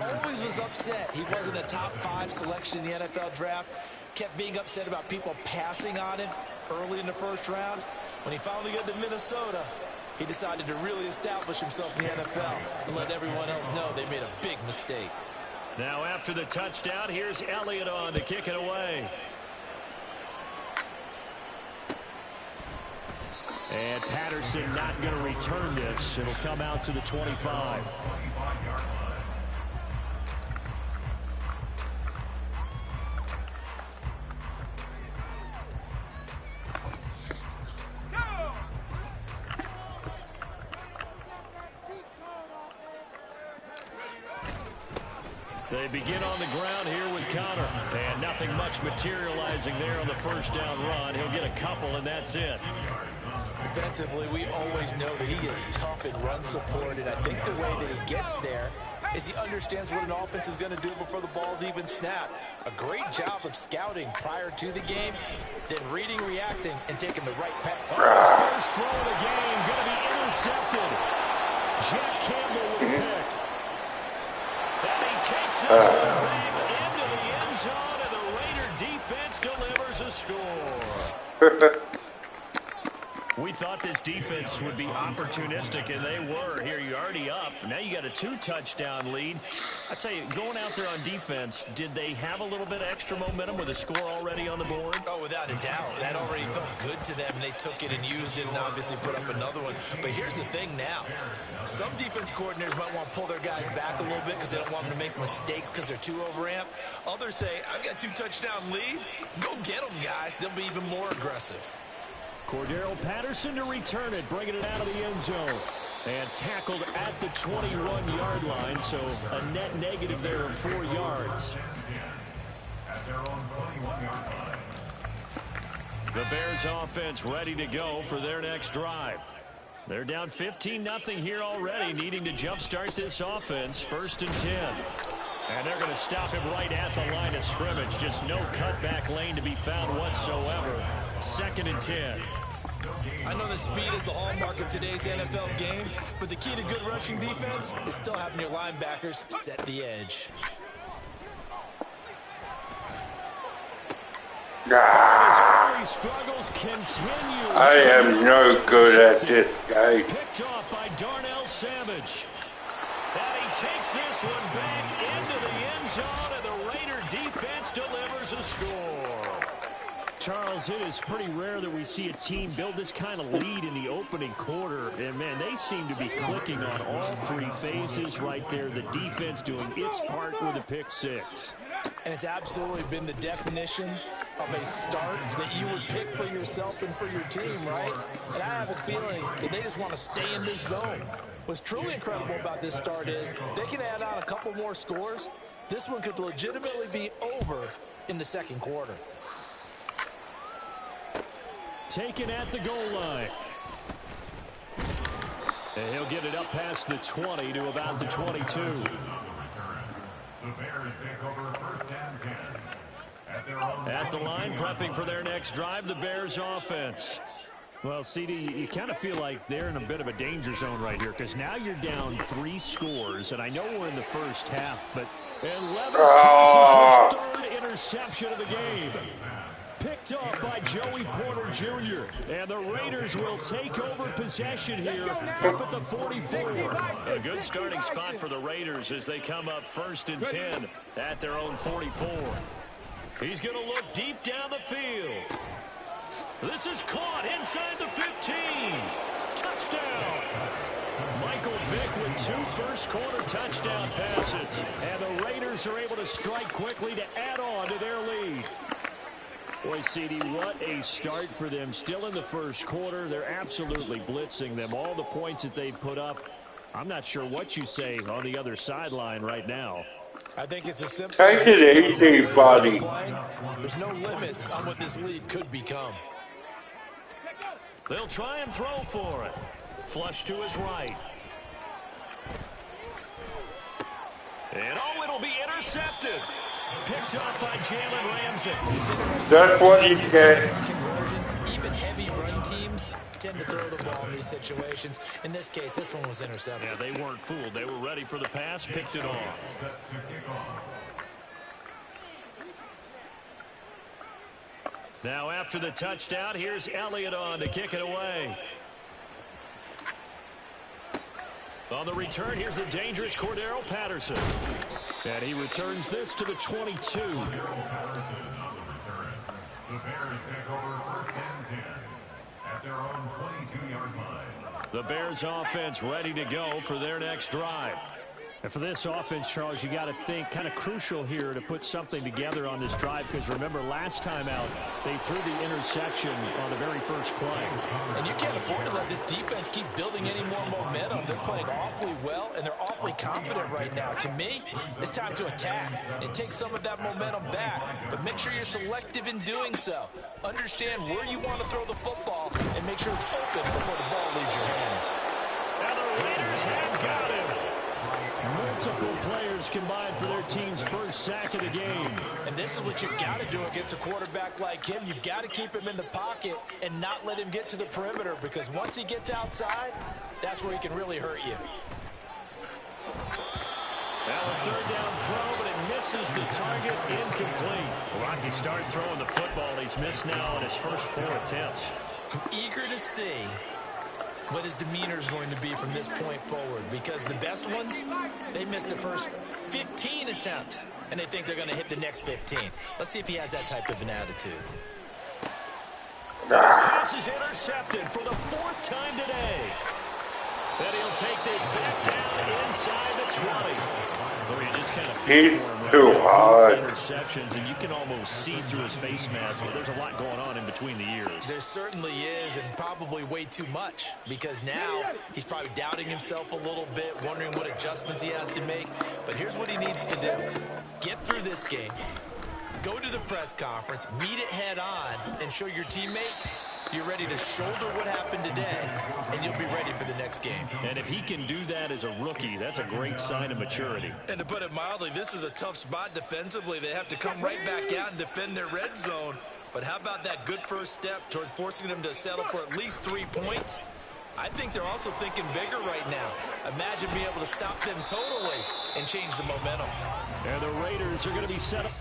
Always was upset he wasn't a top 5 selection in the NFL draft, kept being upset about people passing on him early in the 1st round. When he finally got to Minnesota, he decided to really establish himself in the NFL and let everyone else know they made a big mistake. Now after the touchdown, here's Elliott on to kick it away. And Patterson not going to return this. It'll come out to the 25. They begin on the ground here with Connor. And nothing much materializing there on the 1st down run. He'll get a couple, and that's it. Defensively, we always know that he is tough in run support, and I think the way that he gets there is he understands what an offense is going to do before the ball's even snapped. A great job of scouting prior to the game, then reading, reacting, and taking the right pass. His first throw of the game going to be intercepted. Jack Campbell with a pick. And he takes this one back into the end zone, and the Raider defense delivers a score. We we thought this defense would be opportunistic, and they were. Here, you're already up. Now you got a 2-touchdown lead. I tell you, going out there on defense, did they have a little bit of extra momentum with a score already on the board? Oh, without a doubt. That already felt good to them, and they took it and used it and obviously put up another one. But here's the thing now. Some defense coordinators might want to pull their guys back a little bit because they don't want them to make mistakes because they're too overamped. Others say, I've got a 2-touchdown lead. Go get them, guys. They'll be even more aggressive. Cordero Patterson to return it, bringing it out of the end zone. And tackled at the 21-yard line, so a net negative there of 4 yards. At their own 21-yard line. The Bears offense ready to go for their next drive. They're down 15-0 here already, needing to jumpstart this offense. 1st and 10. And they're going to stop him right at the line of scrimmage. Just no cutback lane to be found whatsoever. 2nd and 10. I know that speed is the hallmark of today's NFL game, but the key to good rushing defense is still having your linebackers set the edge. His early struggles continue. I am no good at this game. Picked off by Darnell Savage. And he takes this one back into the end zone, and the Raider defense delivers a score. Charles, it is pretty rare that we see a team build this kind of lead in the opening quarter. And, man, they seem to be clicking on all 3 phases right there. The defense doing its part with a pick 6. And it's absolutely been the definition of a start that you would pick for yourself and for your team, right? And I have a feeling that they just want to stay in this zone. What's truly incredible about this start is they can add on a couple more scores. This one could legitimately be over in the 2nd quarter. Taken at the goal line. And he'll get it up past the 20 to about the 22. The Bears take over 1st and 10. At the line, prepping for their next drive, the Bears offense. Well, CD, you kind of feel like they're in a bit of a danger zone right here because now you're down 3 scores, and I know we're in the first half, but Levis tosses his 3rd interception of the game. Picked off by Joey Porter Jr. And the Raiders will take over possession here up at the 44. A good starting spot for the Raiders as they come up 1st and 10 at their own 44. He's going to look deep down the field. This is caught inside the 15. Touchdown. Michael Vick with 2 first-quarter touchdown passes. And the Raiders are able to strike quickly to add on to their lead. Boy, CD, what a start for them. Still in the 1st quarter. They're absolutely blitzing them. All the points that they put up, I'm not sure what you say on the other sideline right now. I think it's a simple... Take it easy, buddy. There's no limits on what this lead could become. They'll try and throw for it. Flush to his right. And it'll be intercepted. Picked off by Jalen Ramsey. That's what he said. Conversions, even heavy run teams tend to throw the ball in these situations. In this case, this one was intercepted. Yeah, they weren't fooled. They were ready for the pass, picked it off. Now after the touchdown, here's Elliott on to kick it away. On the return, here's the dangerous Cordero Patterson. And he returns this to the 22. The Bears take over 1st and 10 at their own 22-yard line. The Bears offense ready to go for their next drive. And for this offense, Charles, you got to think kind of crucial here to put something together on this drive because remember last time out they threw the interception on the very first play. And you can't afford to let this defense keep building any more momentum. They're playing awfully well and they're awfully confident right now. To me, it's time to attack and take some of that momentum back. But make sure you're selective in doing so. Understand where you want to throw the football and make sure it's open before the ball leaves your hands. And the Raiders have got him. Multiple players combined for their team's first sack of the game. And this is what you've got to do against a quarterback like him. You've got to keep him in the pocket and not let him get to the perimeter because once he gets outside, that's where he can really hurt you. Now a 3rd down throw, but it misses the target, incomplete. Rocky started throwing the football. He's missed now on his first 4 attempts. I'm eager to see what his demeanor is going to be from this point forward, because the best ones, they missed the first 15 attempts, and they think they're going to hit the next 15. Let's see if he has that type of an attitude. This pass is intercepted for the 4th time today. And he'll take this back down inside the 20. Well, you just kind of he's too hard. Interceptions, and you can almost see through his face mask. There's a lot going on in between the ears. There certainly is, and probably way too much, because now he's probably doubting himself a little bit, wondering what adjustments he has to make. But here's what he needs to do. Get through this game. Go to the press conference, meet it head on, and show your teammates you're ready to shoulder what happened today, and you'll be ready for the next game. And if he can do that as a rookie, that's a great sign of maturity. And to put it mildly, this is a tough spot defensively. They have to come right back out and defend their red zone. But how about that good first step towards forcing them to settle for at least 3 points? I think they're also thinking bigger right now. Imagine being able to stop them totally and change the momentum. And the Raiders are going to be set up.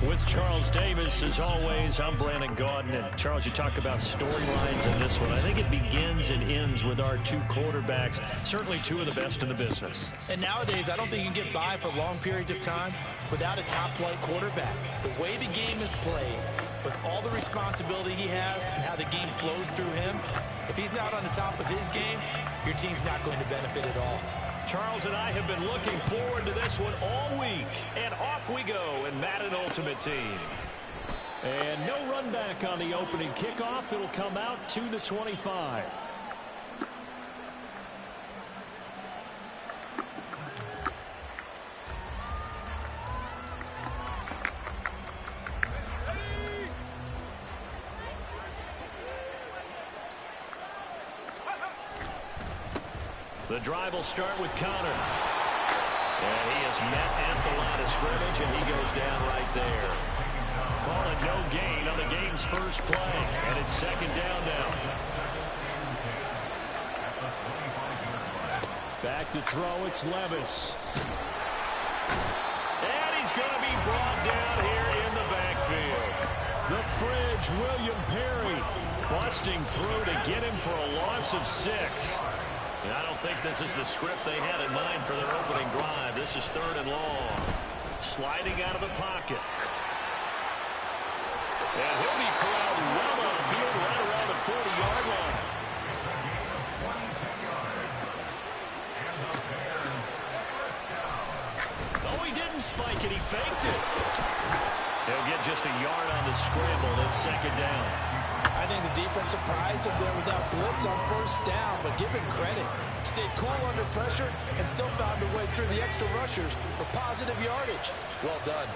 With Charles Davis, as always, I'm Brandon Gaudin. And Charles, you talk about storylines in this one. I think it begins and ends with our 2 quarterbacks, certainly 2 of the best in the business. And nowadays, I don't think you can get by for long periods of time without a top-flight quarterback. The way the game is played, with all the responsibility he has and how the game flows through him, if he's not on the top of his game, your team's not going to benefit at all. Charles and I have been looking forward to this one all week. And off we go in Madden Ultimate Team. And no run back on the opening kickoff. It'll come out 2-25. The drive will start with Connor. And he is met at the line of scrimmage, and he goes down right there. Calling no gain on the game's first play. And it's 2nd down now. Back to throw, it's Levis. And he's going to be brought down here in the backfield. The Fridge, William Perry, busting through to get him for a loss of 6. And I don't think this is the script they had in mind for their opening drive. This is 3rd and long. Sliding out of the pocket. And he'll be corralled well on the field right around the 40-yard line. Oh, he didn't spike it. He faked it. They'll get just a yard on the scramble. It's 2nd down. I think the defense surprised him there without blitz on 1st down, but give him credit. Stayed cool under pressure and still found a way through the extra rushers for positive yardage. Well done.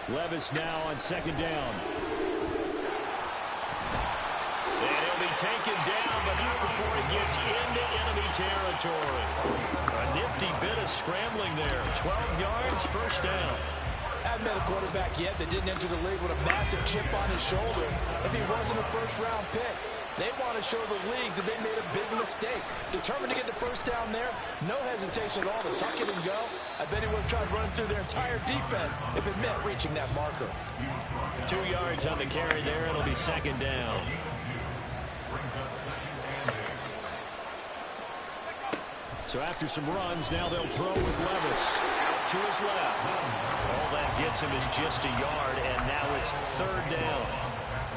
Levis now on 2nd down. And he'll be taken down, but not before he gets into enemy territory. A nifty bit of scrambling there. 12 yards, first down. Haven't met a quarterback yet that didn't enter the league with a massive chip on his shoulder if he wasn't a first-round pick. They want to show the league that they made a big mistake. Determined to get the first down there, no hesitation at all to tuck it and go. I bet he would have tried running through their entire defense if it meant reaching that marker. 2 yards on the carry there. It'll be second down. So after some runs, now they'll throw with Levis. Out to his left. All that gets him is just a yard, and now it's third down.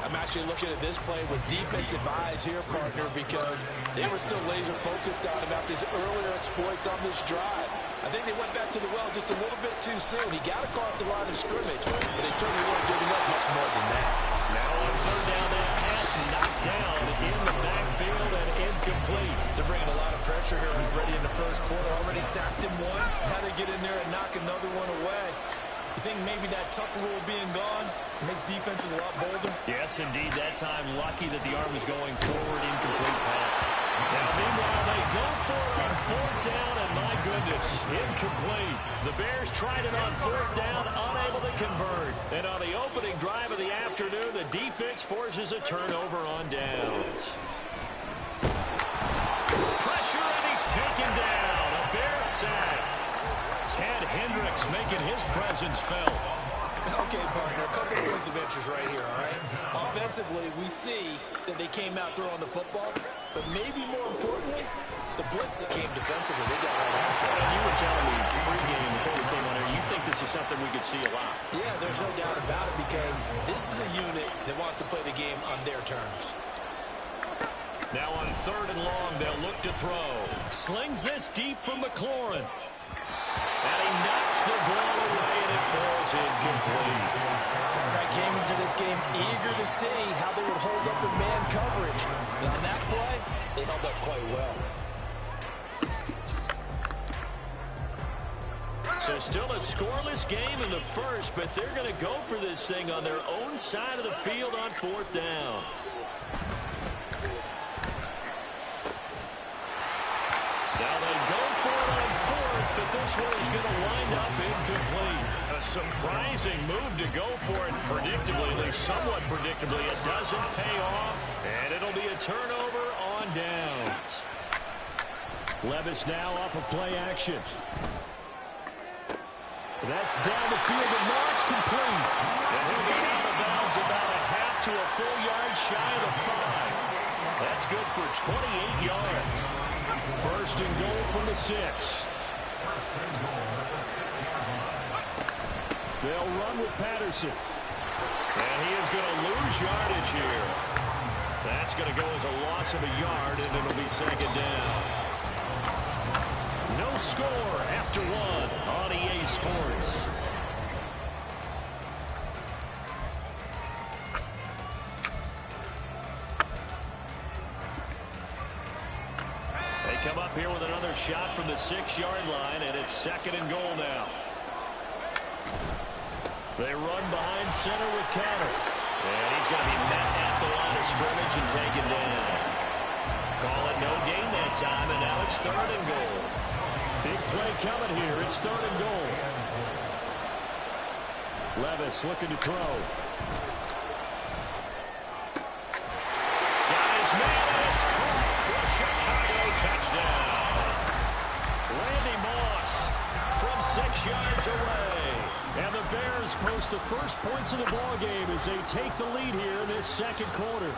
I'm actually looking at this play with defensive eyes here, partner, because they were still laser focused on him after his earlier exploits on this drive. I think they went back to the well just a little bit too soon. He got across the line of scrimmage, but they certainly weren't giving up much more than that. Now on third down, that pass knocked down in the backfield and incomplete. They're bringing a lot of pressure here already in the first quarter. Already sacked him once. How to get in there and knock another one away. You think maybe that Tucker rule being gone makes defenses a lot bolder? Yes, indeed. That time, lucky that the arm was going forward, incomplete pass. Now, meanwhile, they go for it on fourth down, and my goodness, incomplete. The Bears tried it on fourth down, unable to convert. And on the opening drive of the afternoon, the defense forces a turnover on downs. Pressure, and he's taken down. A Bears sack. Ted Hendricks making his presence felt. Okay, partner, a couple of points of interest right here, all right? Offensively, we see that they came out throwing the football, but maybe more importantly, the blitz that came defensively, they got right after it. And you were telling me pregame before we came on here, you think this is something we could see a lot. Yeah, there's no doubt about it because this is a unit that wants to play the game on their terms. Now on third and long, they'll look to throw. Slings this deep from McLaurin. And he knocks the ball away, and it falls incomplete. I came into this game eager to see how they would hold up the man coverage. And on that play, they held up quite well. So still a scoreless game in the first, but they're going to go for this thing on their own side of the field on fourth down. Now they go for it on fourth, but this one is going to wind up incomplete. A surprising move to go for it predictably, at least somewhat predictably. It doesn't pay off, and it'll be a turnover on downs. Levis now off of play action. That's down the field to Moss, complete. And he'll get out of bounds about a half to a full yard shy of the 5. That's good for 28 yards. First and goal from the 6. They'll run with Patterson. And he is going to lose yardage here. That's going to go as a loss of a yard, and it'll be second down. No score after one on EA Sports. They come up here with another shot from the 6-yard line, and it's second and goal now. They run behind center with Cannon. And he's going to be met at the line of scrimmage and taken down. Call it no gain that time, and now it's third and goal. Big play coming here. It's third and goal. Levis looking to throw. Got his man, and it's caught for a Chicago touchdown. Randy Moss from 6 yards away. And the Bears post the first points of the ball game as they take the lead here in this second quarter.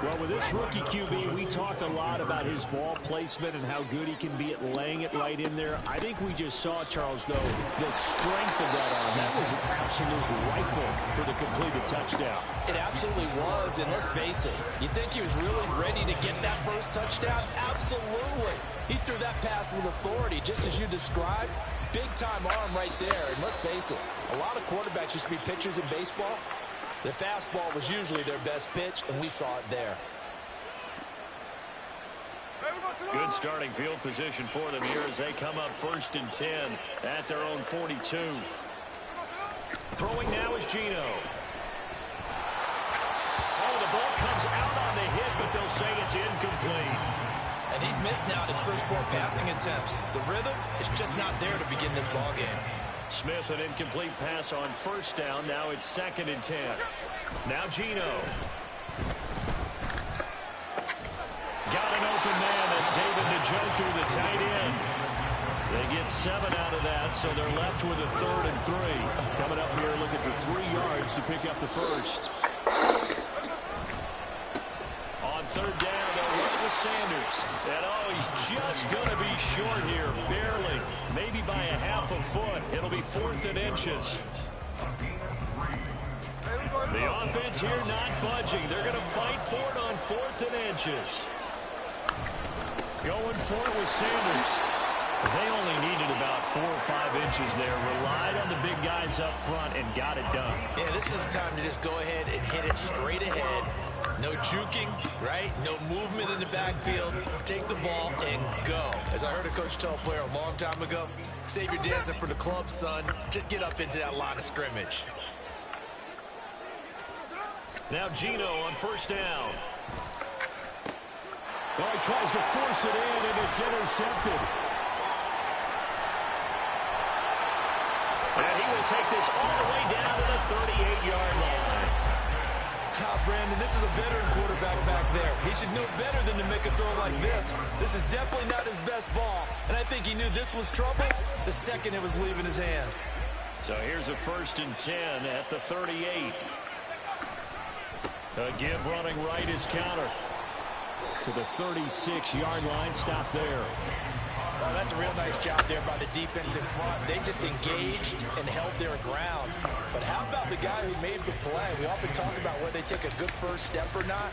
Well, with this rookie QB, we talk a lot about his ball placement and how good he can be at laying it right in there. I think we just saw, Charles, though, the strength of that arm. That was an absolute rifle for the completed touchdown. It absolutely was, and let's face it, you think he was really ready to get that first touchdown? Absolutely. He threw that pass with authority, just as you described. Big-time arm right there, and let's face it, a lot of quarterbacks used to be pitchers in baseball. The fastball was usually their best pitch, and we saw it there. Good starting field position for them here as they come up first and 10 at their own 42. Throwing now is Gino. Oh, the comes out on the hit, but they'll say it's incomplete. And he's missed now his first 4 passing attempts. The rhythm is just not there to begin this ball game. Smith, an incomplete pass on first down. Now it's 2nd and 10. Now Geno. Got an open man. That's David Njoku, the tight end. They get 7 out of that, so they're left with a 3rd and 3. Coming up here looking for 3 yards to pick up the first. On 3rd down, they'll run with Sanders. And he's just going to be short here, barely. Maybe by a half a foot. It'll be 4th and inches. The offense here not budging. They're going to fight for it on 4th and inches. Going for it with Sanders. They only needed about 4 or 5 inches there. Relied on the big guys up front and got it done. Yeah, this is the time to just go ahead and hit it straight ahead. No juking, right? No movement in the backfield. Take the ball and go. As I heard a coach tell a player a long time ago, save your dancing for the club, son. Just get up into that line of scrimmage. Now Geno on 1st down. Well, he tries to force it in, and it's intercepted. And he will take this all the way down to the 38-yard line. Brandon, this is a veteran quarterback back there. He should know better than to make a throw like this. This is definitely not his best ball, and I think he knew this was trouble the second it was leaving his hand. So here's a 1st and 10 at the 38. A give running right is counter. To the 36-yard line. Stop there. Well, that's a real nice job there by the defense in front. They just engaged and held their ground. But how about the guy who made the play? We often talk about whether they take a good first step or not.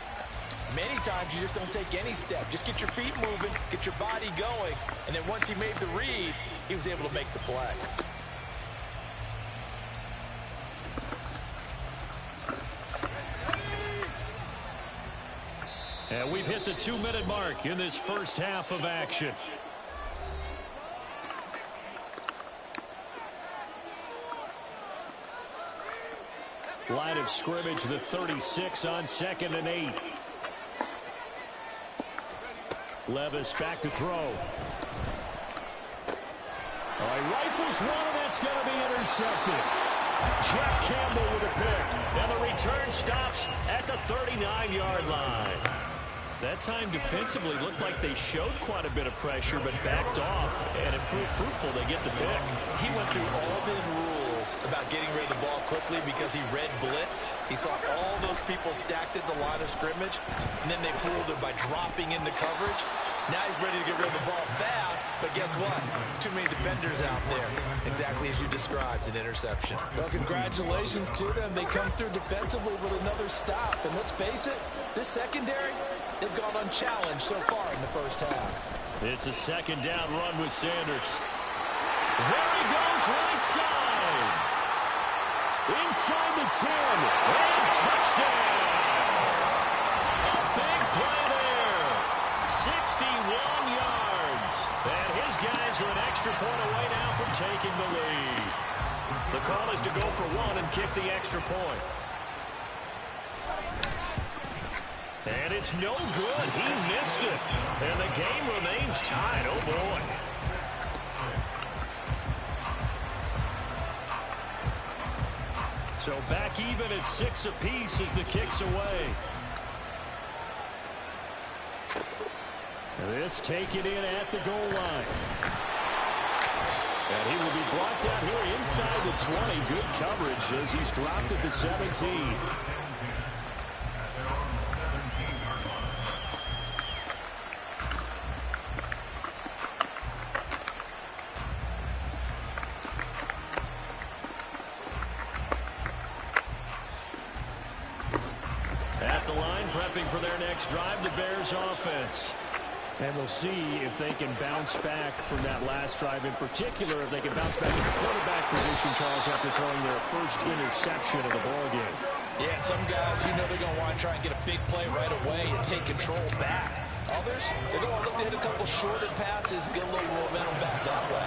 Many times you just don't take any step. Just get your feet moving, get your body going, and then once he made the read, he was able to make the play. And we've hit the 2-minute mark in this first half of action. Line of scrimmage, the 36 on 2nd and 8. Levis back to throw. He rifles one, and that's going to be intercepted. Jeff Campbell with a pick. And the return stops at the 39-yard line. That time defensively looked like they showed quite a bit of pressure, but backed off, and it proved fruitful. They get the pick. He went through all of his rules about getting rid of the ball quickly because he read blitz. He saw all those people stacked at the line of scrimmage, and then they pulled it by dropping into coverage. Now he's ready to get rid of the ball fast, but guess what? Too many defenders out there. Exactly as you described, an interception. Well, congratulations to them. They come through defensively with another stop. And let's face it, this secondary, they've gone unchallenged so far in the first half. It's a 2nd down run with Sanders. There he goes, right side. Inside the 10. And touchdown. A big play there. 61 yards. And his guys are an extra point away now from taking the lead. The call is to go for 1 and kick the extra point. And it's no good. He missed it. And the game remains tied. Oh, boy. So back even at 6 apiece as the kick's away. This taken in at the goal line. And he will be brought down here inside the 20. Good coverage as he's dropped at the 17. At the line, prepping for their next drive, the Bears offense. And we'll see if they can bounce back from that last drive. In particular, if they can bounce back in the quarterback position, Charles, after throwing their first interception of the ballgame. Yeah, some guys, you know they're going to want to try and get a big play right away and take control back. Others, they're going to look to hit a couple shorter passes, get a little momentum back that way.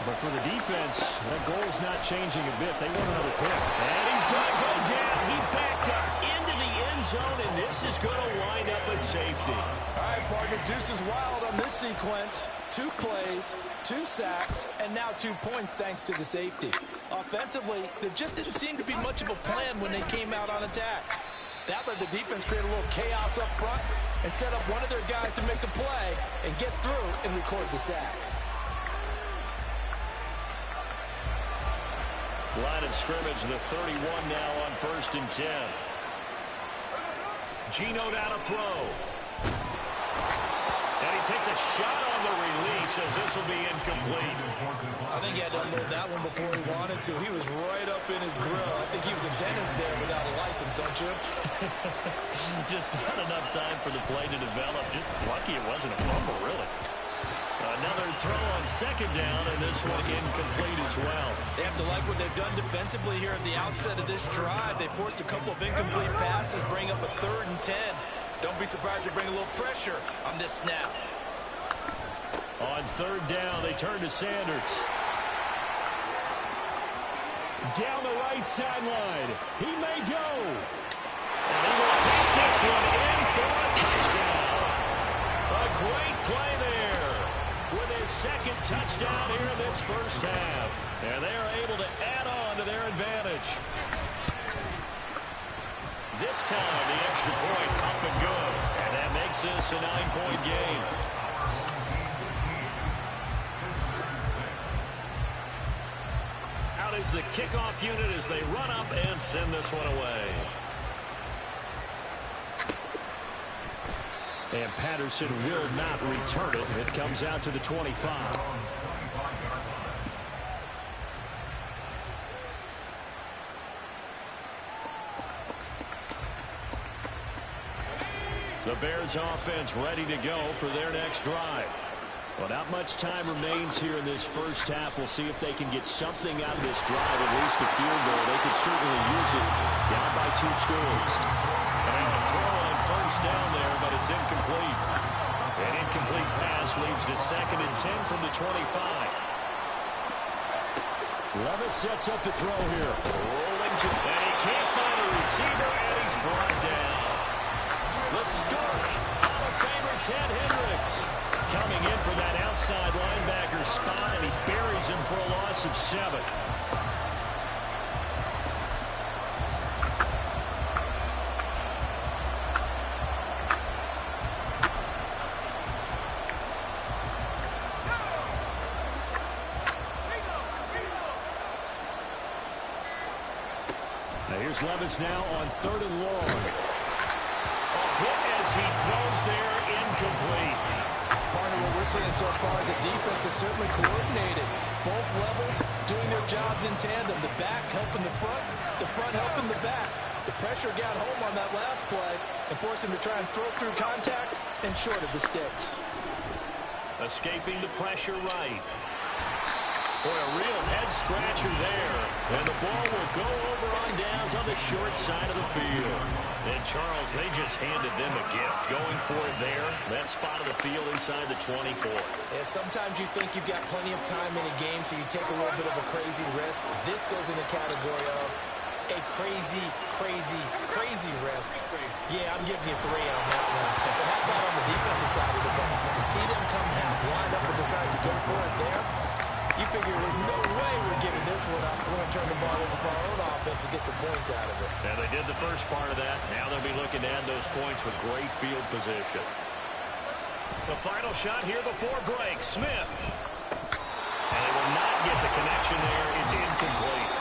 But for the defense, that goal's not changing a bit. They want another pick. And he's going to go down. He backed up into the end zone, and this is going to wind up a safety. All right, partner, deuce is wild on this sequence. 2 plays, 2 sacks, and now 2 points thanks to the safety. Offensively, there just didn't seem to be much of a plan when they came out on attack. That let the defense create a little chaos up front and set up one of their guys to make a play and get through and record the sack. Line of scrimmage, the 31 now on 1st and 10. Geno down to throw. And he takes a shot on the release as this will be incomplete. I think he had to unload that one before he wanted to. He was right up in his grill. I think he was a dentist there without a license, don't you? Just not enough time for the play to develop. Just lucky it wasn't a fumble, really. Another throw on 2nd down, and this one incomplete as well. They have to like what they've done defensively here at the outset of this drive. They forced a couple of incomplete passes, bring up a 3rd and 10. Don't be surprised to bring a little pressure on this snap. On 3rd down, they turn to Sanders. Down the right sideline. He may go. And he will take this one in for a touchdown. A great play there with his 2nd touchdown here in this first half. And they are able to add on to their advantage. This time, the extra point up and good. And that makes this a 9-point game. Out is the kickoff unit as they run up and send this one away. And Patterson will not return it. It comes out to the 25. The Bears offense ready to go for their next drive. Well, not much time remains here in this first half. We'll see if they can get something out of this drive, at least a field goal. They could certainly use it down by 2 scores. And a throw on 1st down there, but it's incomplete. An incomplete pass leads to 2nd and 10 from the 25. Levis sets up the throw here. Rolling to, and he can't find a receiver, and he's brought down. The Stork, Hall of Famer Ted Hendricks, coming in for that outside linebacker spot, and he buries him for a loss of 7. Now here's Levis now on 3rd and long. A hit as he throws there, incomplete. Partner, what we're seeing so far is the defense is certainly coordinated. Both levels doing their jobs in tandem. The back helping the front helping the back. The pressure got home on that last play and forced him to try and throw through contact and short of the sticks. Escaping the pressure right. Boy, a real head-scratcher there. And the ball will go over on downs on the short side of the field. And Charles, they just handed them a gift. Going for it there. That spot of the field inside the 24. Yeah, sometimes you think you've got plenty of time in a game, so you take a little bit of a crazy risk. This goes in the category of a crazy risk. Yeah, I'm giving you 3 on that one. But how about on the defensive side of the ball? To see them come half lined up and decide to go for it there, you figure there's no way we're giving this one up. We're going to turn the ball over for our own offense and get some points out of it. And they did the first part of that. Now they'll be looking to add those points with great field position. The final shot here before break. Smith. And they will not get the connection there. It's incomplete.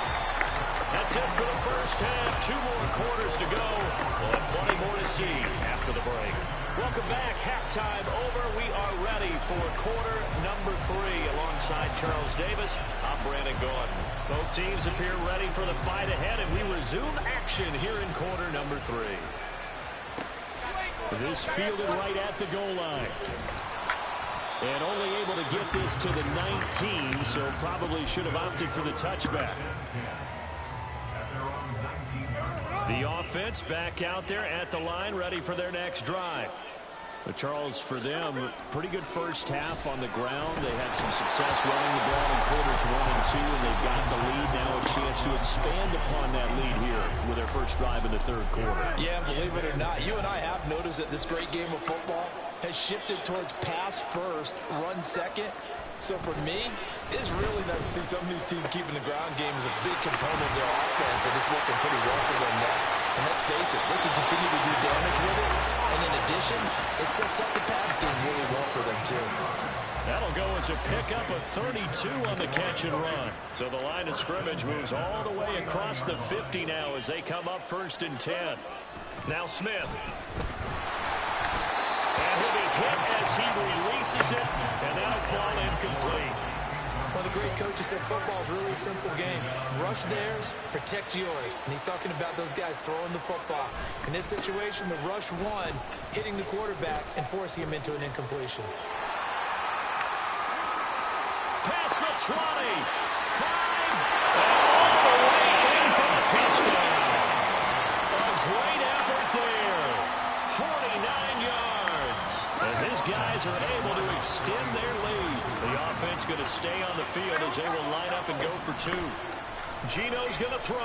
That's it for the first half. 2 more quarters to go. We'll have plenty more to see after the break. Welcome back. Halftime over. We are ready for quarter number 3. Alongside Charles Davis, I'm Brandon Gaudin. Both teams appear ready for the fight ahead, and we resume action here in quarter number 3. This fielded right at the goal line. And only able to get this to the 19, so probably should have opted for the touchback. The offense back out there at the line, ready for their next drive. But Charles, for them, pretty good first half on the ground. They had some success running the ball in quarters 1 and 2, and they've gotten the lead. Now a chance to expand upon that lead here with their first drive in the third quarter. Yeah, believe it or not, you and I have noticed that this great game of football has shifted towards pass first, run second. So for me, it's really nice to see some of these teams keeping the ground game as a big component of their offense, and it's working pretty well for them now. And let's face it, they can continue to do damage with it. And in addition, it sets up the pass game really well for them, too. That'll go as a pickup of 32 on the catch and run. So the line of scrimmage moves all the way across the 50 now as they come up 1st and 10. Now Smith. And he'll be hit as he releases it, and that'll fall incomplete. One of the great coaches said football is really a simple game. Rush theirs, protect yours. And he's talking about those guys throwing the football. In this situation, the rush one, hitting the quarterback and forcing him into an incompletion. Past the 20, 5, and all the way in for the touchdown. A great effort there. 49 yards. As his guys are able to extend their lead. The offense going to stay on the field as they will line up and go for 2. Gino's going to throw.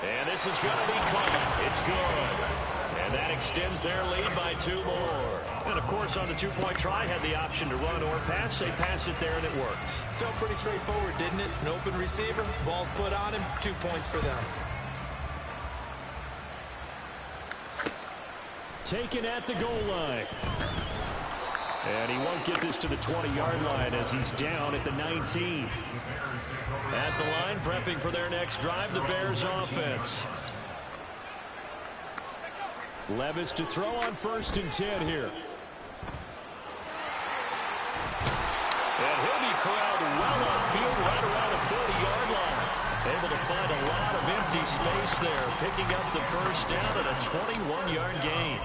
And this is going to be caught. It's good. And that extends their lead by 2 more. And, of course, on the 2-point try, had the option to run or pass. They pass it there, and it works. Felt pretty straightforward, didn't it? An open receiver, ball's put on him, 2 points for them. Taken at the goal line. And he won't get this to the 20-yard line as he's down at the 19. At the line, prepping for their next drive, the Bears offense. Levis to throw on 1st and 10 here. And he'll be corralled well on field right around the 40-yard line. Able to find a lot of empty space there, picking up the first down at a 21-yard gain.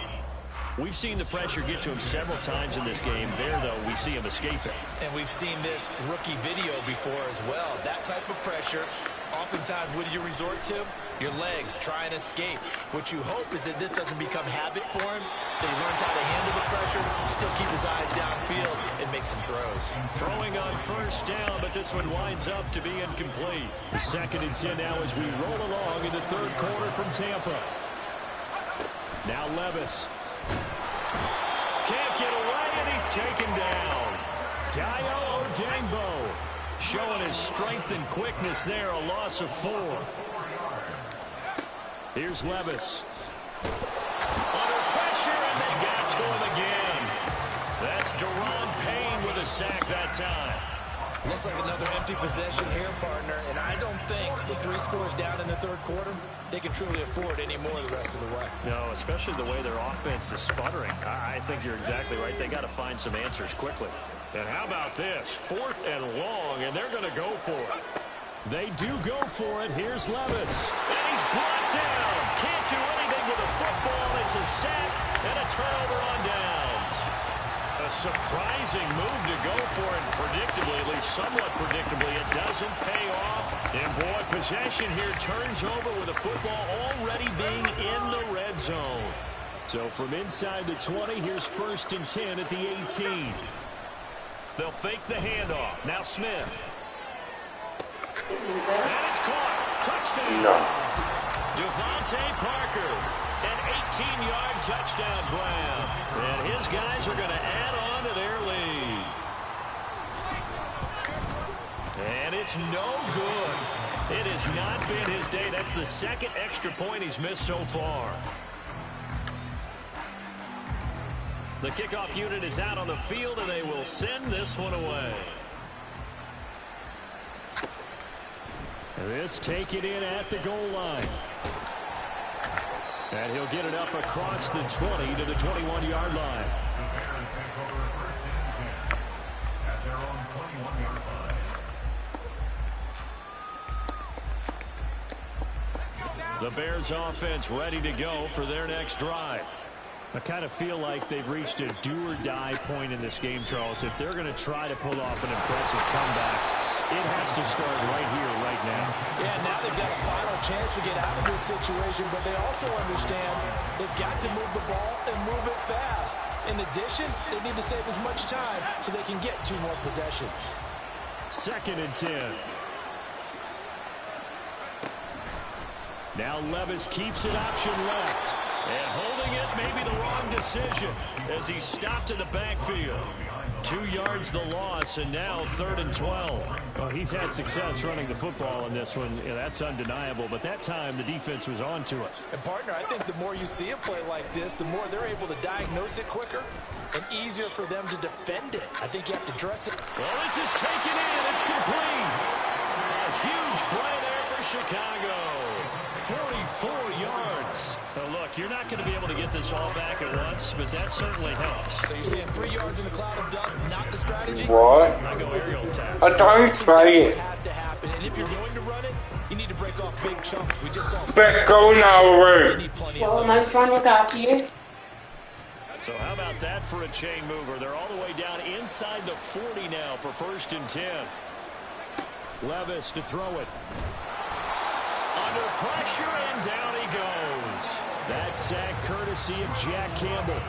We've seen the pressure get to him several times in this game. There, though, we see him escape it. And we've seen this rookie video before as well. That type of pressure, oftentimes, what do you resort to? Your legs, try and escape. What you hope is that this doesn't become habit for him, that he learns how to handle the pressure, still keep his eyes downfield, and make some throws. Throwing on 1st down, but this one winds up to be incomplete. The 2nd and 10 now as we roll along in the 3rd quarter from Tampa. Now Levis. Can't get away, and he's taken down. Dayo Odeyingbo showing his strength and quickness there, a loss of 4. Here's Levis. Under pressure, and they got to him again. That's Daron Payne with a sack that time. Looks like another empty possession here, partner, and I don't think with 3 scores down in the 3rd quarter, they can truly afford any more the rest of the way. No, especially the way their offense is sputtering. I think you're exactly right. They got to find some answers quickly. And how about this? 4th and long, and they're going to go for it. They do go for it. Here's Levis. And he's brought down. Can't do anything with the football. It's a sack and a turnover on downs. A surprising move to go for it, predictably, at least somewhat predictably. It doesn't pay off. And, boy, possession here turns over with the football already being in the red zone. So from inside the 20, here's 1st and 10 at the 18. They'll fake the handoff. Now Smith. And it's caught. Touchdown. No. Devontae Parker. An 18-yard touchdown grab. And his guys are going to add on to their lead. And it's no good. It has not been his day. That's the 2nd extra point he's missed so far. The kickoff unit is out on the field, and they will send this one away. This taken in at the goal line. And he'll get it up across the 20 to the 21-yard line. At their own 21-yard line. The Bears offense ready to go for their next drive. I kind of feel like they've reached a do-or-die point in this game, Charles. If they're going to try to pull off an impressive comeback, It has to start right here, right now. Yeah, now they've got a final chance to get out of this situation, but they also understand they've got to move the ball and move it fast. In addition, they need to save as much time so they can get 2 more possessions. 2nd and 10. Now Levis keeps it option left. And holding it may be the wrong decision as he stopped in the backfield. 2 yards the loss, and now 3rd and 12. Well, he's had success running the football in this one. Yeah, that's undeniable. But that time, the defense was on to it. And, partner, I think the more you see a play like this, the more they're able to diagnose it quicker and easier for them to defend it. I think you have to dress it. Well, this is taken in. It's complete. A huge play there for Chicago. 44 yards. Now, look, you're not going to be able to get this all back at once, but that certainly helps. So you're saying 3 yards in the cloud of dust, not the strategy? What? I go aerial attack. I don't say it. It has to happen, and if you're going to run it, you need to break off big chunks. We just saw. Back go now, You Ray. need plenty Well, of nice run with after you. So how about that for a chain mover? They're all the way down inside the 40 now for 1st and 10. Levis to throw it. Under pressure, and down he goes. That sack courtesy of Jack Campbell.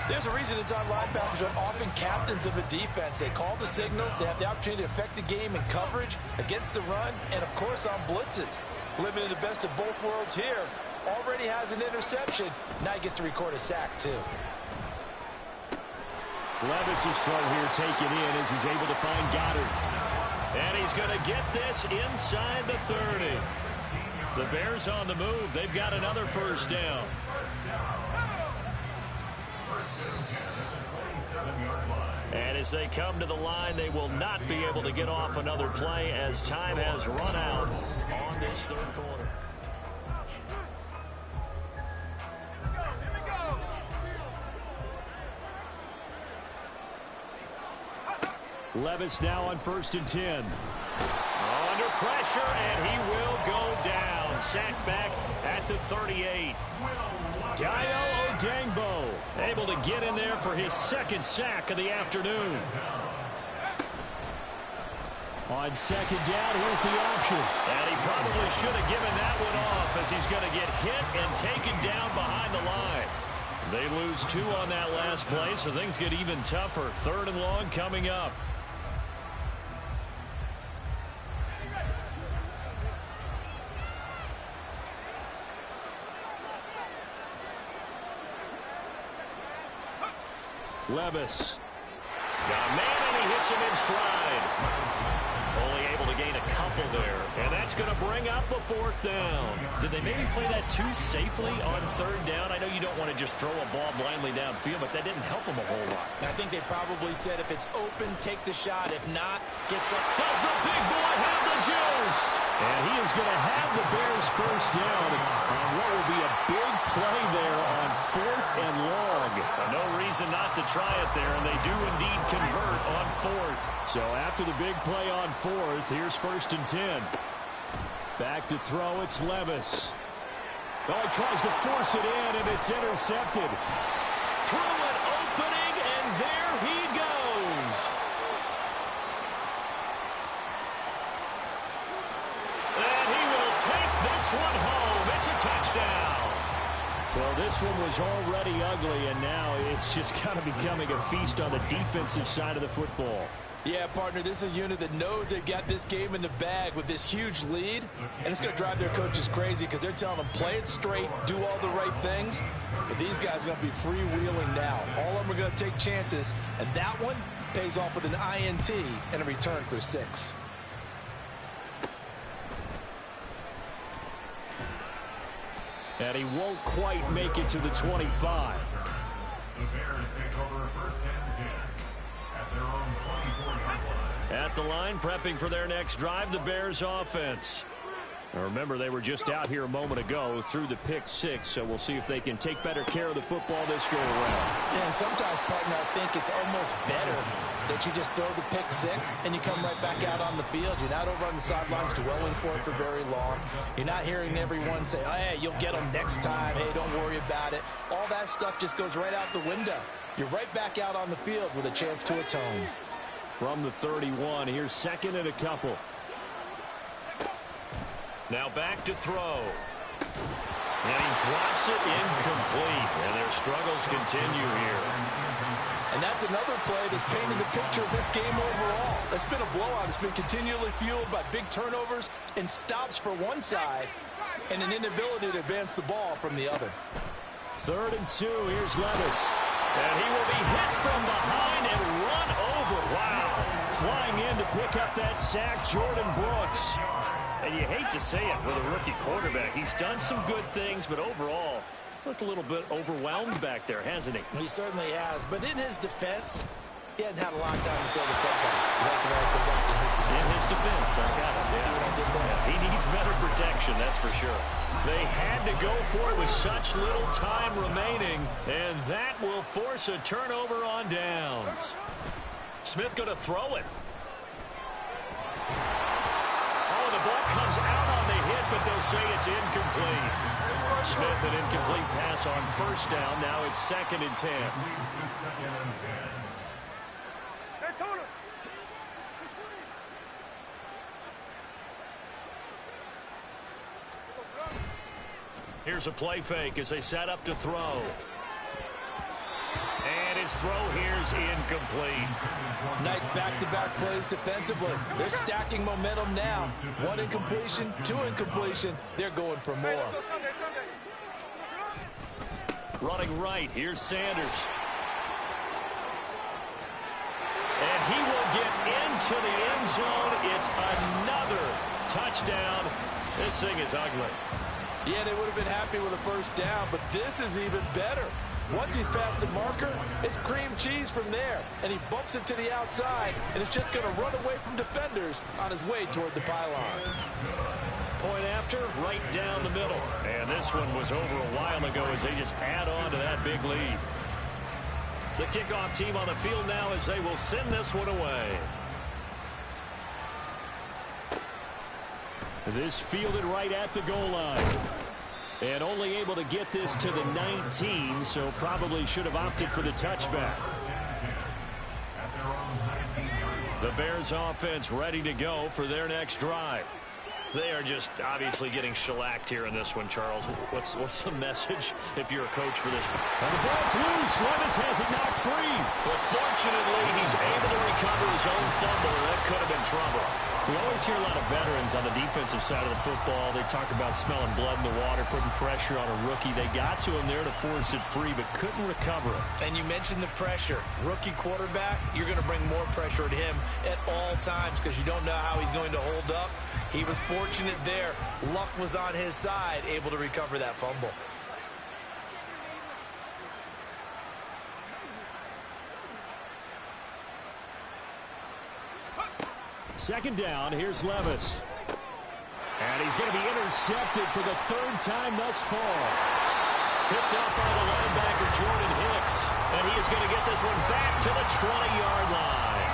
There's a reason inside linebackers are often captains of a defense. They call the signals. They have the opportunity to affect the game in coverage, against the run, and, of course, on blitzes. Living in the best of both worlds here. Already has an interception. Now he gets to record a sack, too. Levis' throw here taken in as he's able to find Goddard. And he's going to get this inside the 30. The Bears on the move. They've got another 1st down. And as they come to the line, they will not be able to get off another play as time has run out on this 3rd quarter. Levis now on 1st and 10. Under pressure, and he will go down. Sacked back at the 38. Dayo Odeyingbo able to get in there for his 2nd sack of the afternoon. On 2nd down, here's the option. And he probably should have given that one off as he's going to get hit and taken down behind the line. They lose 2 on that last play, so things get even tougher. 3rd and long coming up. Levis. Got a man, and he hits him in stride. Only able to gain a couple there. And that's going to bring up a 4th down. Did they maybe play that too safely on 3rd down? I know you don't want to just throw a ball blindly downfield, but that didn't help them a whole lot. I think they probably said if it's open, take the shot. If not, get some. Does the big boy have the juice? And he is going to have the Bears 1st down on what will be a big play there on 4th and long. No reason not to try it there, and they do indeed convert on 4th. So after the big play on 4th, here's 1st and 10. Back to throw, it's Levis. Oh, he tries to force it in, and it's intercepted. Through an opening, and there he goes. And he will take this one home. It's a touchdown. Well, this one was already ugly, and now it's just kind of becoming a feast on the defensive side of the football. Yeah, partner, this is a unit that knows they've got this game in the bag with this huge lead, and it's going to drive their coaches crazy because they're telling them play it straight, do all the right things. But these guys are going to be freewheeling now. All of them are going to take chances, and that one pays off with an INT and a return for 6. And he won't quite make it to the 25. The Bears take over 1st and 10 at their own 24-yard line. At the line, prepping for their next drive, the Bears offense. Now remember, they were just out here a moment ago through the pick 6, so we'll see if they can take better care of the football this go around. Yeah, and sometimes, partner, I think it's almost better that you just throw the pick 6 and you come right back out on the field. You're not over on the sidelines dwelling for it for very long. You're not hearing everyone say, oh, hey, you'll get them next time. Hey, don't worry about it. All that stuff just goes right out the window. You're right back out on the field with a chance to atone. from the 31. Here's second and a couple. Now back to throw. And he drops it incomplete. And their struggles continue here. And that's another play that's painted the picture of this game overall. It's been a blowout. It's been continually fueled by big turnovers and stops for one side and an inability to advance the ball from the other. 3rd and 2. Here's Levis. And he will be hit from behind and run over. Wow. Flying in to pick up that sack, Jordan Brooks. And you hate to say it with a rookie quarterback. He's done some good things, but overall, looked a little bit overwhelmed back there, hasn't he? He certainly has. But in his defense, he hadn't had a long time to throw the football. You like the way I said that? In his defense, I got it. See what I did there? He needs better protection, that's for sure. They had to go for it with such little time remaining, and that will force a turnover on downs. Smith going to throw it. Oh, the ball comes out on the hit, but they'll say it's incomplete. Smith, an incomplete pass on first down. Now it's 2nd and 10. Here's a play fake as they set up to throw. And his throw here's incomplete. Nice back-to-back plays defensively. They're stacking momentum now. 1 incompletion, 2 incompletion. They're going for more. Running right, here's Sanders. And he will get into the end zone. It's another touchdown. This thing is ugly. Yeah, they would have been happy with a first down, but this is even better. Once he's past the marker, it's cream cheese from there. And he bumps it to the outside, and it's just going to run away from defenders on his way toward the pylon. Point after, right down the middle. And this one was over a while ago as they just add on to that big lead. The kickoff team on the field now as they will send this one away. This fielded right at the goal line. And only able to get this to the 19, so probably should have opted for the touchback. The Bears offense ready to go for their next drive. They are just obviously getting shellacked here in this one, Charles. What's the message if you're a coach for this? And the ball's loose. Levis has it knocked free. But fortunately, he's able to recover his own fumble. That could have been trouble. We always hear a lot of veterans on the defensive side of the football. They talk about smelling blood in the water, putting pressure on a rookie. They got to him there to force it free, but couldn't recover it. And you mentioned the pressure. Rookie quarterback, you're going to bring more pressure at him at all times because you don't know how he's going to hold up. He was fortunate there. Luck was on his side, able to recover that fumble. Second down, here's Levis. And he's going to be intercepted for the 3rd time thus far. Picked up by the linebacker, Jordan Hicks. And he is going to get this one back to the 20-yard line.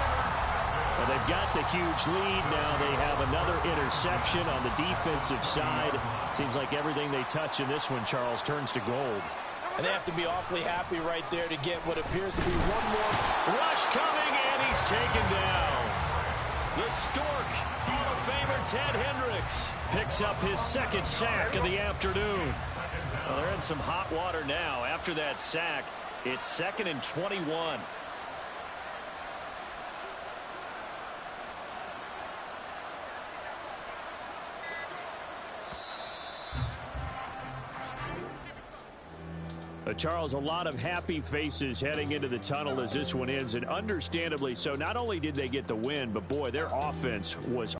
Well, they've got the huge lead. Now they have another interception on the defensive side. Seems like everything they touch in this one, Charles, turns to gold. And they have to be awfully happy right there to get what appears to be one more. Rush coming, and he's taken down. The Stork, Hall of Famer Ted Hendricks, picks up his 2nd sack of the afternoon. Well, they're in some hot water now. After that sack, it's 2nd and 21. Charles, a lot of happy faces heading into the tunnel as this one ends, and understandably so. Not only did they get the win, but boy, their offense was